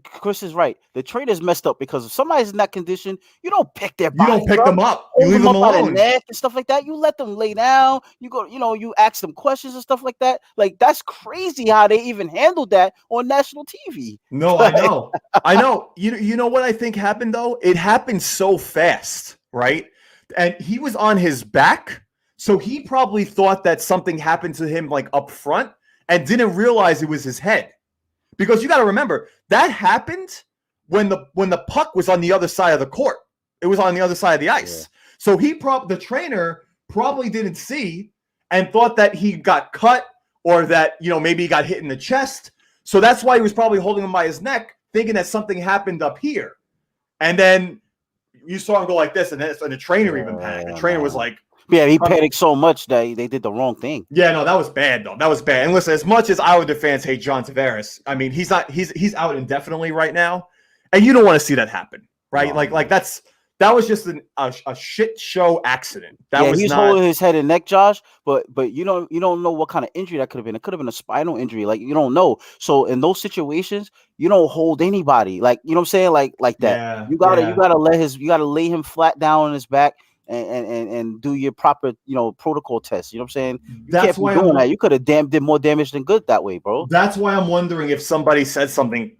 [SPEAKER 2] Chris is right. The trade is messed up because if somebody's in that condition, you don't pick their body.
[SPEAKER 1] You don't pick them up. You leave them alone.
[SPEAKER 2] By the neck and stuff like that. You let them lay down. You go, you ask them questions and stuff like that. Like that's crazy how they even handled that on national TV.
[SPEAKER 1] No, I know. I know. You know what I think happened though? It happened so fast, right? And he was on his back, so he probably thought that something happened to him like up front and didn't realize it was his head. Because you got to remember that happened when the puck was on the other side of the court. It was on the other side of the ice. Yeah. So the trainer probably didn't see and thought that he got cut or that maybe he got hit in the chest. So that's why he was probably holding him by his neck, thinking that something happened up here. And then you saw him go like this, and the trainer even panicked. The trainer was like.
[SPEAKER 2] Yeah, he panicked so much that they did the wrong thing.
[SPEAKER 1] Yeah, no, that was bad though. That was bad. And listen, as much as Islander fans hate John Tavares, I mean, he's out indefinitely right now, and you don't want to see that happen, right? No. Like that was just a shit show accident.
[SPEAKER 2] He's holding his head and neck, Josh. But you don't know what kind of injury that could have been. It could have been a spinal injury. Like you don't know. So in those situations, you don't hold anybody. Like you know what I'm saying? Like that. Yeah, you gotta lay him flat down on his back. And do your proper, protocol test. You know what I'm saying?
[SPEAKER 1] That's why
[SPEAKER 2] doing that. You could have did more damage than good that way, bro.
[SPEAKER 1] That's why I'm wondering if somebody said something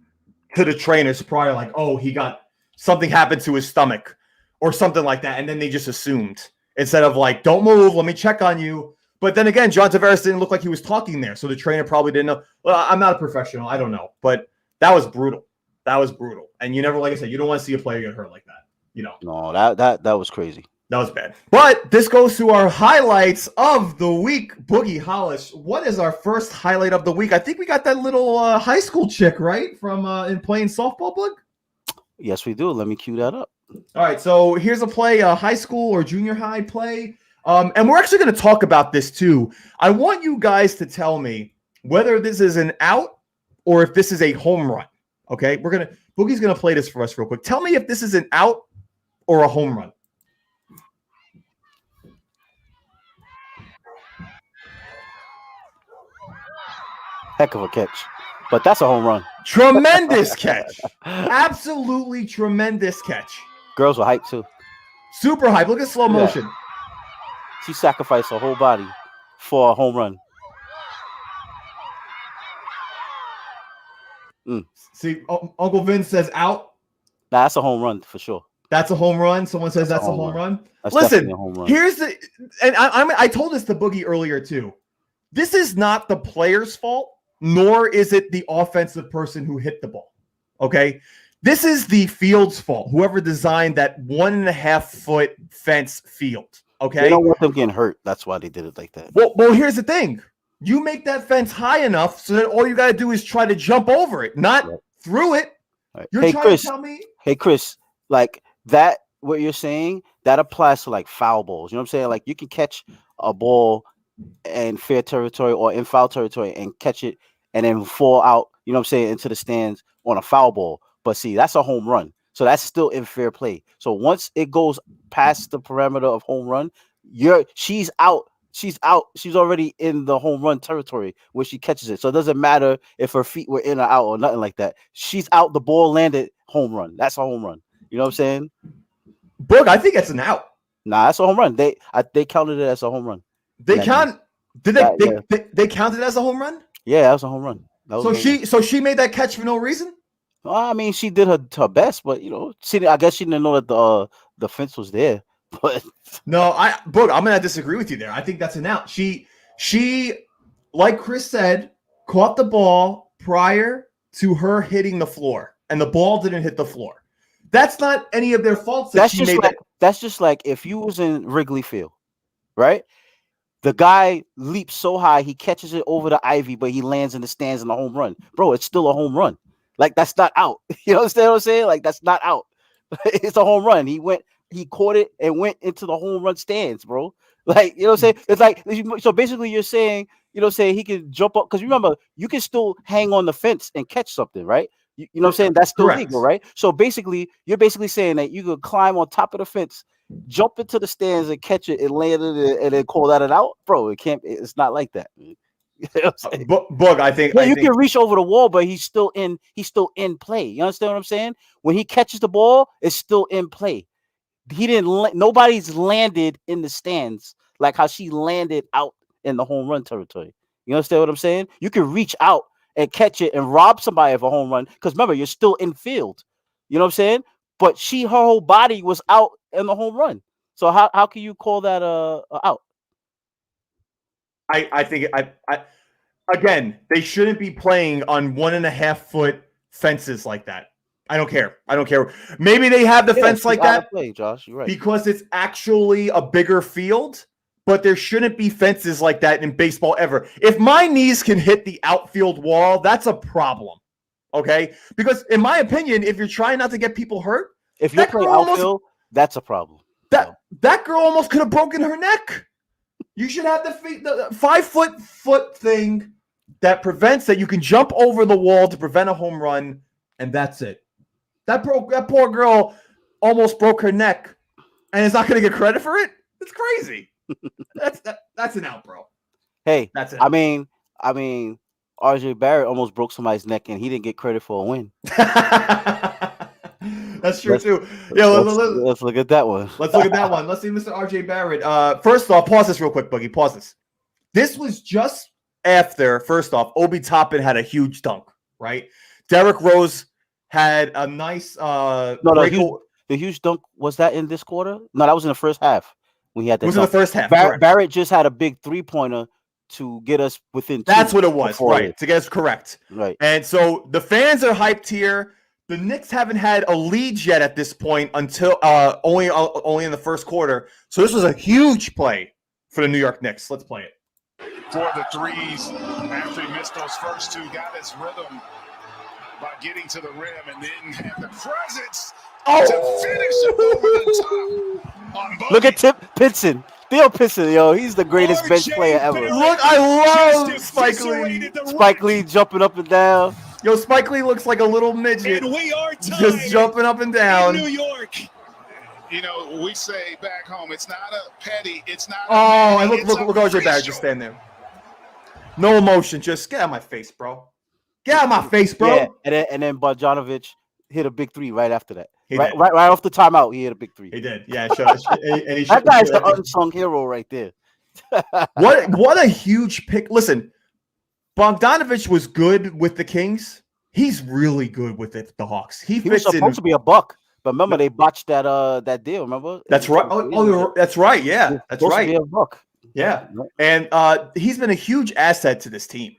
[SPEAKER 1] to the trainers prior, like, oh, he got something happened to his stomach or something like that, and then they just assumed instead of like, don't move, let me check on you. But then again, John Tavares didn't look like he was talking there, so the trainer probably didn't know. Well, I'm not a professional. I don't know. But that was brutal. That was brutal. And you never, like I said, you don't want to see a player get hurt like that. You know.
[SPEAKER 2] No, that was crazy.
[SPEAKER 1] That was bad. But this goes to our highlights of the week. Boogie Hollis, what is our first highlight of the week? I think we got that little high school chick, right? From in playing softball, Boog?
[SPEAKER 2] Yes, we do. Let me cue that up.
[SPEAKER 1] All right, so here's a play, a high school or junior high play. And we're actually going to talk about this too. I want you guys to tell me whether this is an out or if this is a home run. Okay, Boogie's going to play this for us real quick. Tell me if this is an out or a home run.
[SPEAKER 2] Heck of a catch. But that's a home run.
[SPEAKER 1] Tremendous catch. Absolutely tremendous catch.
[SPEAKER 2] Girls were hyped too.
[SPEAKER 1] Super hype. Look at slow motion.
[SPEAKER 2] Yeah. She sacrificed her whole body for a home run.
[SPEAKER 1] See, Uncle Vince says out.
[SPEAKER 2] Nah, that's a home run for sure.
[SPEAKER 1] That's a home run. Someone says that's a home run.
[SPEAKER 2] Listen,
[SPEAKER 1] here's the, and I told this to Boogie earlier too. This is not the player's fault, nor is it the offensive person who hit the ball. Okay, this is the field's fault. Whoever designed that 1.5 foot fence field. Okay,
[SPEAKER 2] they don't want them getting hurt. That's why they did it like that.
[SPEAKER 1] Well, here's the thing. You make that fence high enough so that all you got to do is try to jump over it, not through it.
[SPEAKER 2] Right.
[SPEAKER 1] You're trying to tell me?
[SPEAKER 2] Hey, Chris, like that, what you're saying, that applies to like foul balls. You know what I'm saying? Like you can catch a ball in fair territory or in foul territory and catch it and then fall out, you know what I'm saying, into the stands on a foul ball. But see, that's a home run. So that's still in fair play. So once it goes past the parameter of home run, she's out. She's out. She's already in the home run territory where she catches it. So it doesn't matter if her feet were in or out or nothing like that. She's out. The ball landed. Home run. That's a home run. You know what I'm saying?
[SPEAKER 1] Boog, I think it's an out.
[SPEAKER 2] Nah, that's a home run. They counted it as a home run.
[SPEAKER 1] They count. Did they counted it as a home run?
[SPEAKER 2] Yeah, that was a home run.
[SPEAKER 1] So she made that catch for no reason?
[SPEAKER 2] Well, I mean, she did her best, but you know, I guess she didn't know that the fence was there. But
[SPEAKER 1] no, Boog, I'm gonna disagree with you there. I think that's an out. She, like Chris said, caught the ball prior to her hitting the floor, and the ball didn't hit the floor. That's not any of their faults.
[SPEAKER 2] That's just like if you was in Wrigley Field, right? The guy leaps so high, he catches it over the ivy, but he lands in the stands in a home run. Bro, it's still a home run. Like, that's not out. You understand what I'm saying? Like, that's not out. It's a home run. He caught it and went into the home run stands, bro. Like, you know what I'm saying? It's like, so basically you're saying, you know what I'm saying, he can jump up, because remember, you can still hang on the fence and catch something, right? You know what I'm saying? That's still legal, right? So basically, you're basically saying that you could climb on top of the fence, jump into the stands and catch it and land it and then call that an out, bro. It's not like that. You know
[SPEAKER 1] Boog, I think
[SPEAKER 2] you can reach over the wall, but he's still in play. You understand what I'm saying? When he catches the ball, it's still in play. Nobody's landed in the stands like how she landed out in the home run territory. You understand what I'm saying? You can reach out and catch it and rob somebody of a home run, because remember, you're still in field. You know what I'm saying? But her whole body was out in the home run. So how can you call that out?
[SPEAKER 1] I think again, they shouldn't be playing on 1.5 foot fences like that. I don't care. Maybe they have the fence like that,
[SPEAKER 2] Josh. You're right,
[SPEAKER 1] because it's actually a bigger field. But there shouldn't be fences like that in baseball ever. If my knees can hit the outfield wall, that's a problem. Okay? Because in my opinion, if you're trying not to get people hurt,
[SPEAKER 2] if you're playing outfield, that's a problem.
[SPEAKER 1] That girl almost could have broken her neck. You should have the 5 foot thing that prevents that. You can jump over the wall to prevent a home run, and that's it. That poor girl almost broke her neck, and is not going to get credit for it. It's crazy. That's an out, bro.
[SPEAKER 2] Hey,
[SPEAKER 1] that's it.
[SPEAKER 2] I mean, RJ Barrett almost broke somebody's neck, and he didn't get credit for a win.
[SPEAKER 1] That's true too. Yeah,
[SPEAKER 2] let's look at that one.
[SPEAKER 1] Let's look at that one. Let's see, Mr. RJ Barrett. First off, pause this real quick, Boogie. Pause this. This was just after. First off, Obi Toppin had a huge dunk, right? Derrick Rose had a nice.
[SPEAKER 2] The huge dunk, was that in this quarter? No, that was in the first half. when he had
[SPEAKER 1] It
[SPEAKER 2] that
[SPEAKER 1] was in the
[SPEAKER 2] dunk.
[SPEAKER 1] first half. Correct.
[SPEAKER 2] Barrett just had a big 3-pointer to get us within 2.
[SPEAKER 1] That's what it was,
[SPEAKER 2] before
[SPEAKER 1] right?
[SPEAKER 2] it.
[SPEAKER 1] To get us correct.
[SPEAKER 2] Right.
[SPEAKER 1] And so the fans are hyped here. The Knicks haven't had a lead yet at this point until only in the first quarter. So this was a huge play for the New York Knicks. Let's play it.
[SPEAKER 8] For the threes, after he missed those first two, got his rhythm by getting to the rim and then had the presence to finish it over the top on Boogie.
[SPEAKER 2] Look at Pinson. Theo Pinson, yo, he's the greatest bench player ever.
[SPEAKER 1] Look, I love Spike Lee.
[SPEAKER 2] Spike Lee jumping up and down.
[SPEAKER 1] Yo, Spike Lee looks like a little midget.
[SPEAKER 8] And we are tied
[SPEAKER 1] just jumping up and down.
[SPEAKER 8] in New York. You know, we say back home, it's not a petty, it's not
[SPEAKER 1] Oh, and
[SPEAKER 8] it's
[SPEAKER 1] look, RJ Barrett just stand there. No emotion, just get out of my face, bro. Get out of my face, bro.
[SPEAKER 2] Yeah, and then Bogdanovic hit a big 3 right after that.
[SPEAKER 1] He
[SPEAKER 2] Right
[SPEAKER 1] did.
[SPEAKER 2] off the timeout, he hit a big 3.
[SPEAKER 1] He did. Yeah, that
[SPEAKER 2] guy's the unsung hero right there.
[SPEAKER 1] What a huge pick. Listen, Bogdanovic was good with the Kings. He's really good with the Hawks. He
[SPEAKER 2] was
[SPEAKER 1] fits
[SPEAKER 2] supposed to be a buck, but remember they botched that deal. Remember?
[SPEAKER 1] That's right. Oh, that's right. Yeah, that's
[SPEAKER 2] supposed
[SPEAKER 1] right.
[SPEAKER 2] to be a buck.
[SPEAKER 1] Yeah, and he's been a huge asset to this team.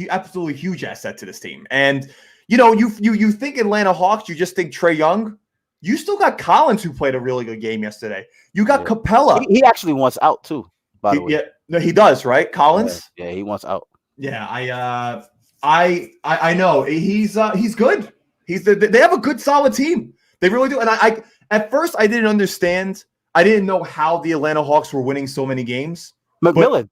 [SPEAKER 1] Absolutely huge asset to this team. And you know, you think Atlanta Hawks, you just think Trae Young. You still got Collins, who played a really good game yesterday. You got Capella.
[SPEAKER 2] He actually wants out too. By the way,
[SPEAKER 1] yeah, no, he does, right? Collins.
[SPEAKER 2] Yeah, he wants out.
[SPEAKER 1] Yeah, I know he's good. They have a good solid team. They really do. And I at first I didn't understand. I didn't know how the Atlanta Hawks were winning so many games.
[SPEAKER 2] McMillan,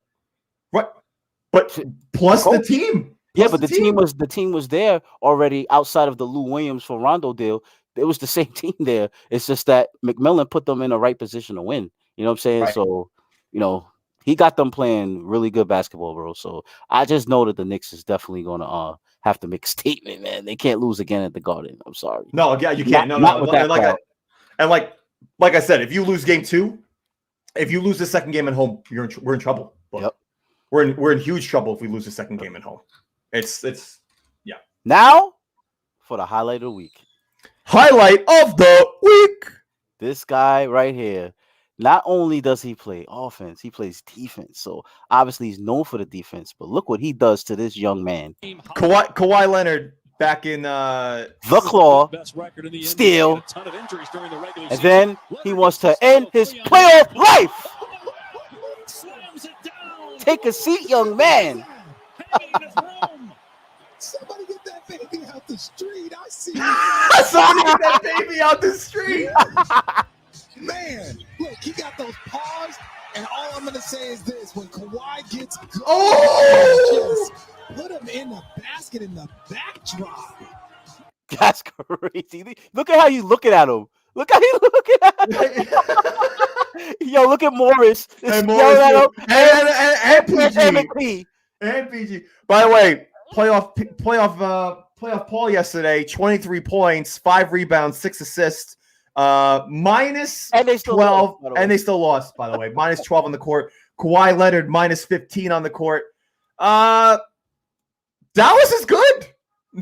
[SPEAKER 1] but plus the team.
[SPEAKER 2] Yeah, but the team was there already outside of the Lou Williams for Rondo deal. It was the same team there. It's just that McMillan put them in the right position to win. You know what I'm saying?
[SPEAKER 1] Right.
[SPEAKER 2] So, you know, he got them playing really good basketball, bro. So I just know that the Knicks is definitely going to have to make a statement, man. They can't lose again at the Garden. I'm sorry.
[SPEAKER 1] No, yeah, you can't.
[SPEAKER 2] Not with that
[SPEAKER 1] like I said, if you lose game 2, if you lose the second game at home, we're in trouble.
[SPEAKER 2] Yep.
[SPEAKER 1] We're in huge trouble if we lose the second game at home. It's yeah.
[SPEAKER 2] Now for the highlight of the week.
[SPEAKER 1] Highlight of the week.
[SPEAKER 2] This guy right here. Not only does he play offense, he plays defense. So obviously he's known for the defense. But look what he does to this young man.
[SPEAKER 1] Kawhi Leonard back in
[SPEAKER 2] the claw, steal, and then he wants to end his playoff life. Take a seat, young man.
[SPEAKER 6] Somebody get that baby out the street. I see.
[SPEAKER 1] Somebody get that baby out the street.
[SPEAKER 6] Man, look, he got those paws, and all I'm gonna say is this: when Kawhi gets good, just put him in the basket in the backdrop.
[SPEAKER 2] That's crazy. Look at how you looking at him. Look how you looking at him. Yo, look at Morris.
[SPEAKER 1] And PG. And PG. By the way, playoff Paul yesterday, 23 points, 5 rebounds, 6 assists, minus
[SPEAKER 2] and they still
[SPEAKER 1] 12,
[SPEAKER 2] lost,
[SPEAKER 1] and they still lost, by the way. Minus 12 on the court. Kawhi Leonard, minus 15 on the court. Dallas is good.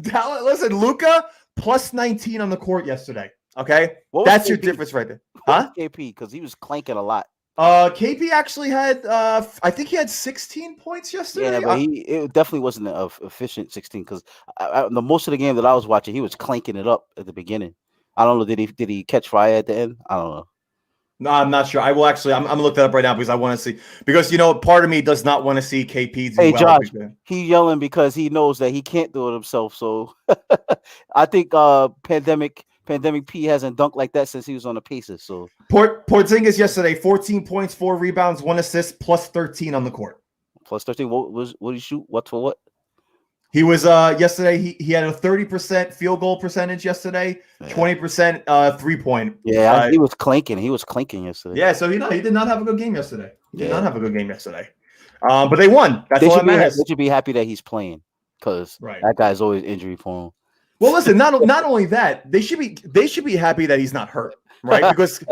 [SPEAKER 1] Dallas, listen, Luka, plus 19 on the court yesterday. Okay? That's KP? Your difference right there. Huh?
[SPEAKER 2] KP, because he was clanking a lot.
[SPEAKER 1] KP actually had, I think he had 16 points yesterday.
[SPEAKER 2] Yeah, but it definitely wasn't an efficient 16 because the most of the game that I was watching, he was clanking it up at the beginning. I don't know. Did he catch fire at the end? I don't know.
[SPEAKER 1] No, I'm not sure. I will actually. I'm gonna look that up right now because I want to see. Because you know, part of me does not want to see KP do
[SPEAKER 2] hey,
[SPEAKER 1] well.
[SPEAKER 2] Josh, he yelling because he knows that he can't do it himself. So I think Pandemic P hasn't dunked like that since he was on the Pacers. So
[SPEAKER 1] Porzingis yesterday, 14 points, 4 rebounds, 1 assist, plus 13 on the court.
[SPEAKER 2] Plus 13. What did he shoot? What for what?
[SPEAKER 1] He was yesterday. He had a 30% field goal percentage yesterday, 20% 3-point.
[SPEAKER 2] Yeah, he was clanking. He was clanking yesterday.
[SPEAKER 1] Yeah, so he did not have a good game yesterday. He did not have a good game yesterday. But they won. That's all that matters.
[SPEAKER 2] They should be happy that he's playing because that guy's always injury prone.
[SPEAKER 1] Well, listen, not only that, they should be happy that he's not hurt, right? Because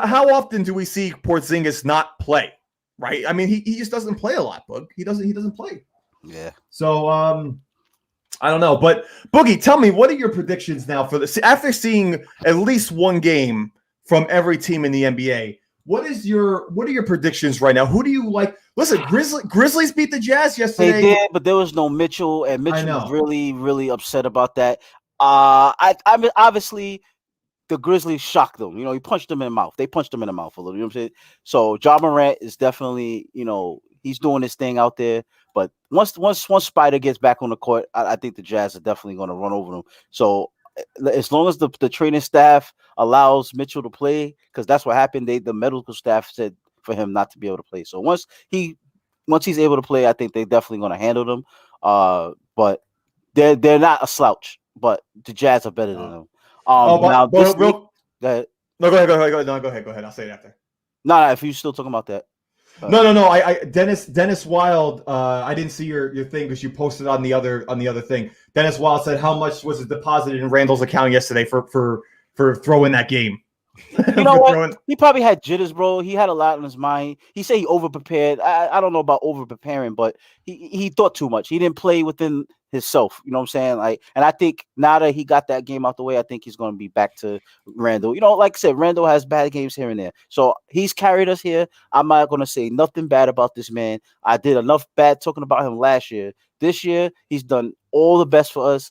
[SPEAKER 1] how often do we see Porzingis not play, right? I mean, he just doesn't play a lot, Boog. He doesn't play.
[SPEAKER 2] Yeah.
[SPEAKER 1] So I don't know, but Boogie, tell me, what are your predictions now for this? After seeing at least one game from every team in the NBA, what are your predictions right now? Who do you like? Listen, Grizzlies beat the Jazz yesterday.
[SPEAKER 2] They did, but there was no Mitchell, and Mitchell was really, really upset about that. I mean, obviously, the Grizzlies shocked them. You know, he punched them in the mouth. They punched him in the mouth a little. You know what I'm saying? So Ja Morant is definitely, you know, he's doing his thing out there. But once Spider gets back on the court, I think the Jazz are definitely going to run over them. So as long as the training staff allows Mitchell to play, because that's what happened. The medical staff said for him not to be able to play. So once he's able to play, I think they're definitely going to handle them. But they're not a slouch. But the Jazz are better than them.
[SPEAKER 1] Go ahead.
[SPEAKER 2] No,
[SPEAKER 1] go ahead. I'll say it after.
[SPEAKER 2] No, if you're still talking about that.
[SPEAKER 1] No. I Dennis Wild. I didn't see your thing because you posted on the other thing. Dennis Wild said how much was it deposited in Randall's account yesterday for throwing that game.
[SPEAKER 2] You know what? He probably had jitters, bro. He had a lot on his mind. He said he over-prepared. I don't know about over-preparing, but he thought too much. He didn't play within himself. You know what I'm saying? Like, and I think now that he got that game out the way, I think he's going to be back to Randall. You know, like I said, Randall has bad games here and there. So he's carried us here. I'm not going to say nothing bad about this man. I did enough bad talking about him last year. This year, he's done all the best for us.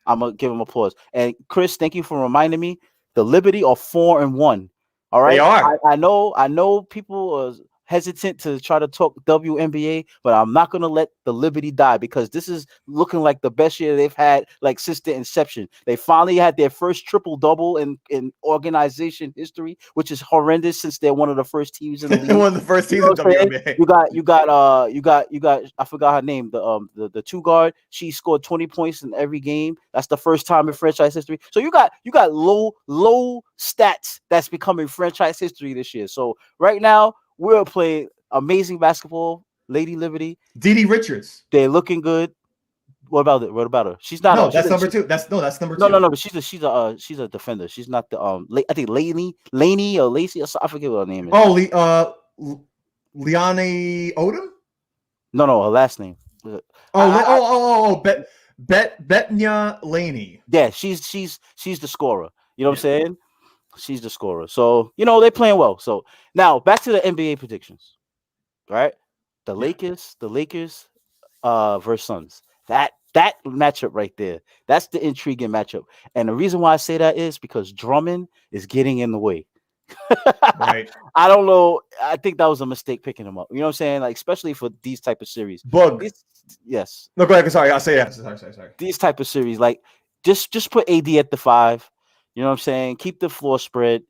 [SPEAKER 2] I'm going to give him applause. And Chris, thank you for reminding me. The Liberty are 4-1. All right.
[SPEAKER 1] They are.
[SPEAKER 2] I know people are hesitant to try to talk WNBA, but I'm not gonna let the Liberty die because this is looking like the best year they've had like since the inception. They finally had their first triple-double in organization history, which is horrendous since they're one of the first teams in the league.
[SPEAKER 1] One of the first teams in WNBA.
[SPEAKER 2] You got I forgot her name, the two guard. She scored 20 points in every game. That's the first time in franchise history. So you got low stats that's becoming franchise history this year. So right now we're playing amazing basketball, Lady Liberty.
[SPEAKER 1] Dede Richards.
[SPEAKER 2] They're looking good. What about it? What about her? She's not.
[SPEAKER 1] No, that's number two. That's number two.
[SPEAKER 2] No. But she's a defender. She's not the I think Laney or Lacey. I forget what her name is.
[SPEAKER 1] Oh, Liane Odom.
[SPEAKER 2] No, her last name.
[SPEAKER 1] Betnya Laney.
[SPEAKER 2] Yeah, she's the scorer. You know what I'm saying? She's the scorer. So, you know, they're playing well. So now back to the NBA predictions. Right? The Lakers versus Suns. That matchup right there. That's the intriguing matchup. And the reason why I say that is because Drummond is getting in the way.
[SPEAKER 1] Right.
[SPEAKER 2] I don't know. I think that was a mistake picking him up. You know what I'm saying? Like, especially for these type of series. Yes.
[SPEAKER 1] No, go ahead. Sorry. I'll say that. Sorry.
[SPEAKER 2] These type of series, like just put AD at the 5. You know what I'm saying? Keep the floor spread.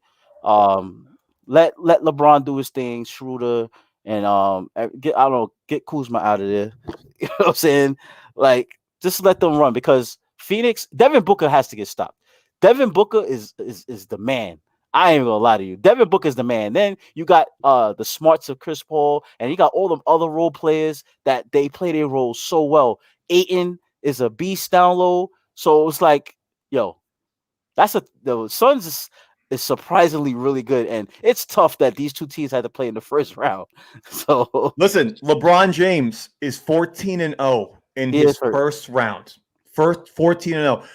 [SPEAKER 2] Let LeBron do his thing, Schroeder, and get Kuzma out of there. You know what I'm saying? Like, just let them run because Phoenix, Devin Booker has to get stopped. Devin Booker is the man. I ain't gonna lie to you. Devin Booker is the man. Then you got the smarts of Chris Paul, and you got all them other role players that they play their roles so well. Ayton is a beast down low. So it's like, yo, the Suns is surprisingly really good, and it's tough that these two teams had to play in the first round. So
[SPEAKER 1] listen, LeBron James is 14-0 in his first round. 14-0.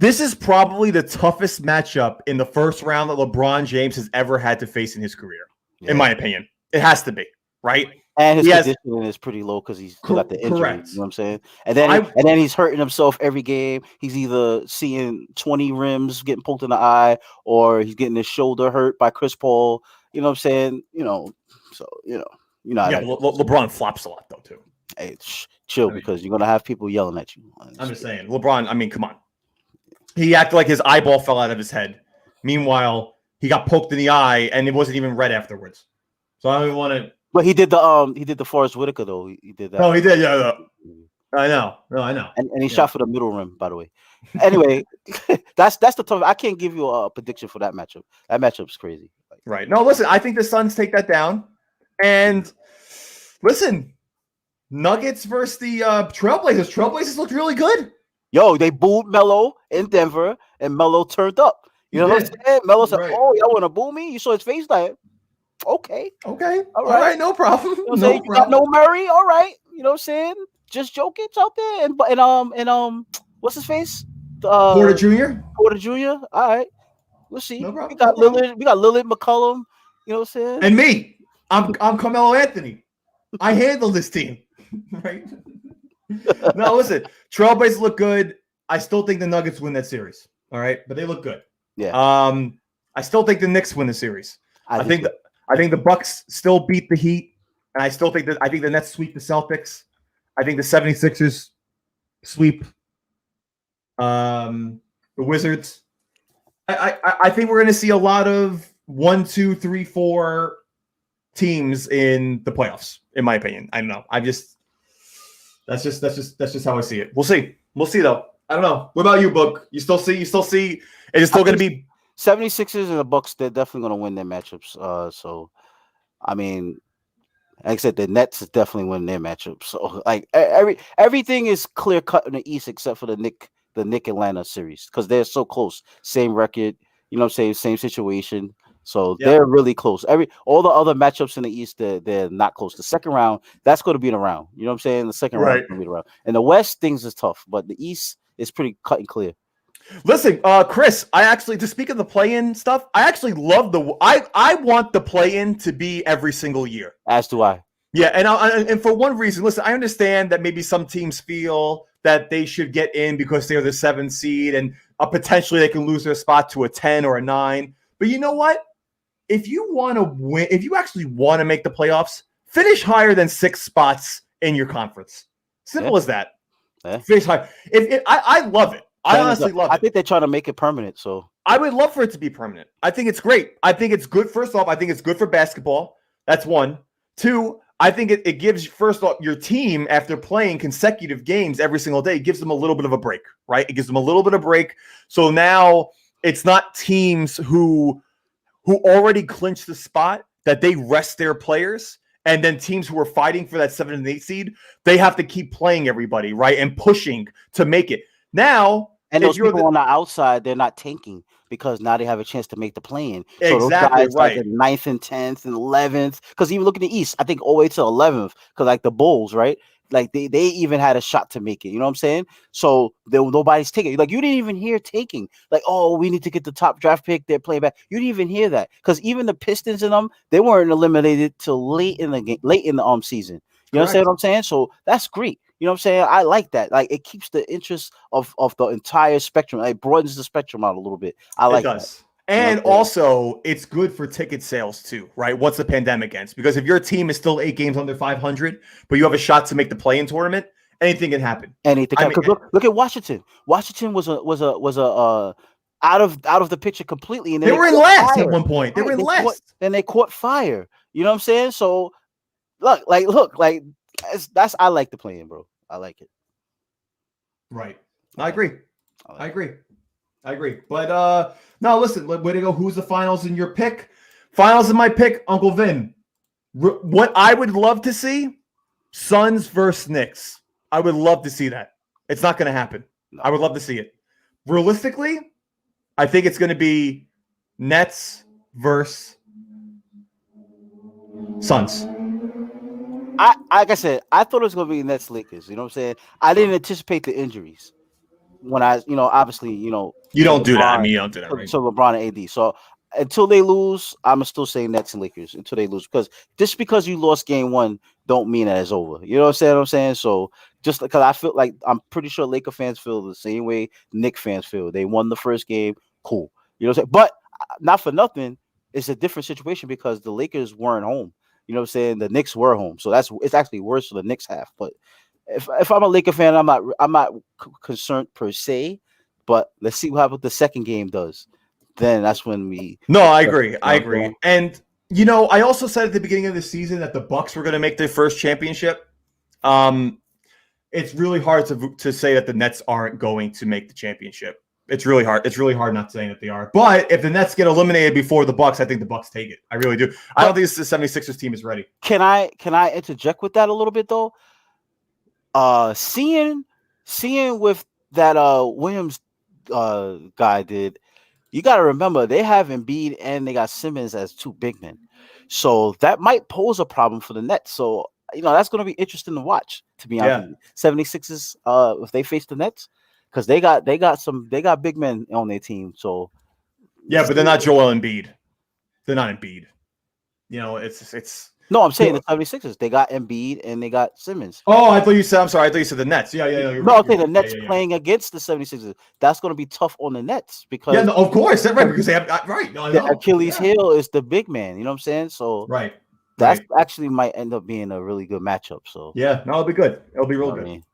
[SPEAKER 1] This is probably the toughest matchup in the first round that LeBron James has ever had to face in his career, in my opinion. It has to be, right?
[SPEAKER 2] And his conditioning is pretty low because he's got the injury.
[SPEAKER 1] Correct.
[SPEAKER 2] You know what I'm saying? And then he's hurting himself every game. He's either seeing 20 rims getting poked in the eye, or he's getting his shoulder hurt by Chris Paul. You know what I'm saying? You know, so yeah.
[SPEAKER 1] LeBron flops a lot though too.
[SPEAKER 2] Hey, chill, because you're gonna have people yelling at you.
[SPEAKER 1] I'm just saying, LeBron. I mean, come on. He acted like his eyeball fell out of his head. Meanwhile, he got poked in the eye, and it wasn't even red afterwards. So I don't even want to.
[SPEAKER 2] But he did the Forrest Whitaker though. He did that.
[SPEAKER 1] Oh, he did. Yeah, I know. No, I know.
[SPEAKER 2] And he shot for the middle rim, by the way. Anyway, that's the tough. I can't give you a prediction for that matchup. That matchup's crazy.
[SPEAKER 1] Right. No, listen. I think the Suns take that down. And listen, Nuggets versus the Trailblazers. Trailblazers looked really good.
[SPEAKER 2] Yo, they booed Melo in Denver, and Melo turned up. You know what I'm saying? Melo said, right. "Oh, y'all want to boo me?" You saw his face, like, okay,
[SPEAKER 1] all right, no problem.
[SPEAKER 2] You know you got no Murray, all right. You know what I'm saying? Just Jokic out there, and what's his face?
[SPEAKER 1] Porter Jr.
[SPEAKER 2] All right, we'll see.
[SPEAKER 1] No problem.
[SPEAKER 2] We got Lillard, McCollum. You know what I'm saying?
[SPEAKER 1] And me, I'm Carmelo Anthony. I handle this team, right? No, listen, Trailblazers look good. I still think the Nuggets win that series. All right, but they look good.
[SPEAKER 2] Yeah.
[SPEAKER 1] I still think the Knicks win the series. I think the Bucks still beat the Heat, and I think the Nets sweep the Celtics. I think the 76ers sweep the Wizards. I think we're going to see a lot of 1, 2, 3, 4 teams in the playoffs. In my opinion, I don't know. That's just how I see it. We'll see. We'll see though. I don't know. What about you, Book? You still see? It's still going to be
[SPEAKER 2] 76ers and the Bucks. They're definitely going to win their matchups. So, I mean, like I said, the Nets is definitely winning their matchups. So, like everything is clear cut in the East except for the Knick Atlanta series because they're so close. Same record. You know what I'm saying? Same situation. So they're really close. All the other matchups in the East, they're not close. The second round, that's going to be the round. You know what I'm saying? The second round is going to be the round. In the West, things is tough, but the East is pretty cut and clear.
[SPEAKER 1] Listen, Chris, I actually, to speak of the play-in stuff, I actually love I want the play-in to be every single year.
[SPEAKER 2] As do I.
[SPEAKER 1] Yeah, and for one reason, listen, I understand that maybe some teams feel that they should get in because they're the 7th seed and potentially they can lose their spot to a 10 or a 9. But you know what? If you want to win, if you actually want to make the playoffs, finish higher than 6 spots in your conference. Simple as that.
[SPEAKER 2] Yeah.
[SPEAKER 1] Finish high. I love it. I honestly love it.
[SPEAKER 2] I think they're trying to make it permanent. So
[SPEAKER 1] I would love for it to be permanent. I think it's great. I think it's good. First off, I think it's good for basketball. That's 1. 2, I think it gives, first off, your team, after playing consecutive games every single day, gives them a little bit of a break, right? It gives them a little bit of break. So now it's not teams who already clinched the spot that they rest their players. And then teams who are fighting for that 7 and 8 seed, they have to keep playing everybody, right? And pushing to make it. Now,
[SPEAKER 2] and those people on the outside, they're not tanking because now they have a chance to make the play-in. So
[SPEAKER 1] exactly,
[SPEAKER 2] those guys like the 9th and 10th and 11th, because even look at the East, I think all the way to 11th, because like the Bulls, right? Like they even had a shot to make it. You know what I'm saying? So nobody's taking. Like you didn't even hear taking. Like, oh, we need to get the top draft pick. They're playing back. You didn't even hear that because even the Pistons and them, they weren't eliminated till late in the game, late in the season. You understand what I'm saying? So that's great. You know what I'm saying? I like that. Like it keeps the interest of the entire spectrum. It broadens the spectrum out a little bit. I like that.
[SPEAKER 1] And also, it's good for ticket sales too, right? Once the pandemic ends, because if your team is still 8 games under 500, but you have a shot to make the play-in tournament, anything can happen.
[SPEAKER 2] Anything. Look at Washington. Washington was a out of the picture completely, and then
[SPEAKER 1] they were in last at one point. They were in last.
[SPEAKER 2] Then they caught fire. You know what I'm saying? So look, that's I like the play-in, bro. I like it.
[SPEAKER 1] Right. I agree. But no, listen, way to go. Who's the finals in your pick? Finals in my pick, Uncle Vin. What I would love to see, Suns versus Knicks. I would love to see that. It's not going to happen. No. I would love to see it. Realistically, I think it's going to be Nets versus Suns.
[SPEAKER 2] Like I said, I thought it was going to be Nets Lakers. You know what I'm saying? I didn't anticipate the injuries. When obviously,
[SPEAKER 1] you don't do that. I mean, you don't do that. Right?
[SPEAKER 2] So LeBron and AD. So until they lose, I'm still saying Nets and Lakers until they lose. Because just because you lost game 1, don't mean that it's over. You know what I'm saying? So just because I feel like I'm pretty sure Laker fans feel the same way Knicks fans feel. They won the first game, cool. You know what I'm saying? But not for nothing, it's a different situation because the Lakers weren't home. You know what I'm saying? The Knicks were home, so it's actually worse for the Knicks half. But if I'm a Laker fan, I'm not concerned per se. But let's see what the second game does. Then that's when we.
[SPEAKER 1] No, I agree. And I also said at the beginning of the season that the Bucks were going to make their first championship. It's really hard to say that the Nets aren't going to make the championship. It's really hard. It's really hard not saying that they are. But if the Nets get eliminated before the Bucks, I think the Bucks take it. I really do. I don't think the 76ers team is ready.
[SPEAKER 2] Can I interject with that a little bit though? Seeing with that Williams guy did, you got to remember they have Embiid and they got Simmons as 2 big men, so that might pose a problem for the Nets. So that's going to be interesting to watch. To be honest, 76ers if they face the Nets. Because they got big men on their team. So
[SPEAKER 1] yeah, but they're not Joel Embiid. They're not Embiid. You know, it's.
[SPEAKER 2] No, I'm saying the 76ers. They got Embiid and they got Simmons.
[SPEAKER 1] Oh, I thought you said. I'm sorry. I thought you said the Nets. Yeah. You're
[SPEAKER 2] No,
[SPEAKER 1] right,
[SPEAKER 2] I'm saying the
[SPEAKER 1] right.
[SPEAKER 2] Nets
[SPEAKER 1] Yeah.
[SPEAKER 2] playing against the 76ers. That's going to be tough on the Nets because
[SPEAKER 1] Yeah, no, of course, that's right. Because they have right. No, I
[SPEAKER 2] the
[SPEAKER 1] know.
[SPEAKER 2] Achilles heel is the big man. You know what I'm saying? So
[SPEAKER 1] Right.
[SPEAKER 2] that's actually might end up being a really good matchup. So
[SPEAKER 1] Yeah, no, it'll be good. It'll be real
[SPEAKER 2] you know what I
[SPEAKER 1] good.
[SPEAKER 2] mean?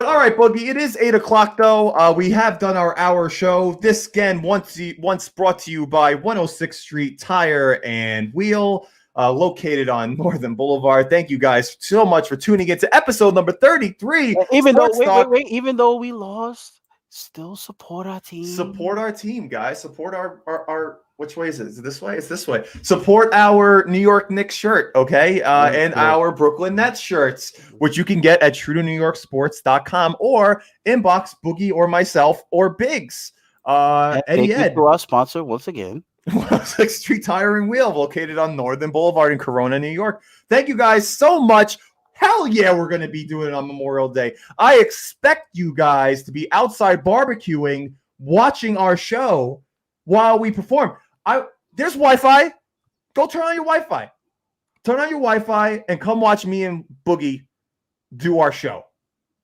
[SPEAKER 1] All right, Boogie. It is 8:00 though. We have done our hour show. This again, once brought to you by 106th Street Tire and Wheel, located on Northern Boulevard. Thank you guys so much for tuning in to episode number 33.
[SPEAKER 2] And even though
[SPEAKER 1] Sports Talk.
[SPEAKER 2] even though we lost, still support our team.
[SPEAKER 1] Support our team, guys. Support our which way is it? Is it this way? It's this way. Support our New York Knicks shirt, okay? And our Brooklyn Nets shirts, which you can get at truetonewyorksports.com or inbox Boogie or myself or Biggs.
[SPEAKER 2] Thank
[SPEAKER 1] Eddie
[SPEAKER 2] you
[SPEAKER 1] Ed.
[SPEAKER 2] to our sponsor once again.
[SPEAKER 1] 106th Street Tire and Wheel, located on Northern Boulevard in Corona, New York. Thank you guys so much. Hell yeah, we're going to be doing it on Memorial Day. I expect you guys to be outside barbecuing, watching our show while we perform. There's Wi-Fi. Go turn on your Wi-Fi. Turn on your Wi-Fi and come watch me and Boogie do our show.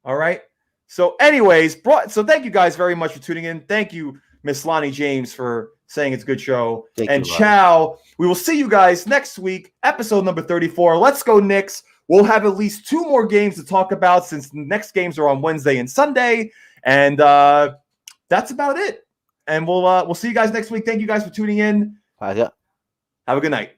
[SPEAKER 1] All right? So anyways, so thank you guys very much for tuning in. Thank you, Miss Lonnie James, for saying it's a good show. And ciao. We will see you guys next week, episode number 34. Let's go, Knicks. We'll have at least 2 more games to talk about since the next games are on Wednesday and Sunday. And that's about it. And we'll see you guys next week. Thank you guys for tuning in.
[SPEAKER 2] Yeah.
[SPEAKER 1] Have a good night.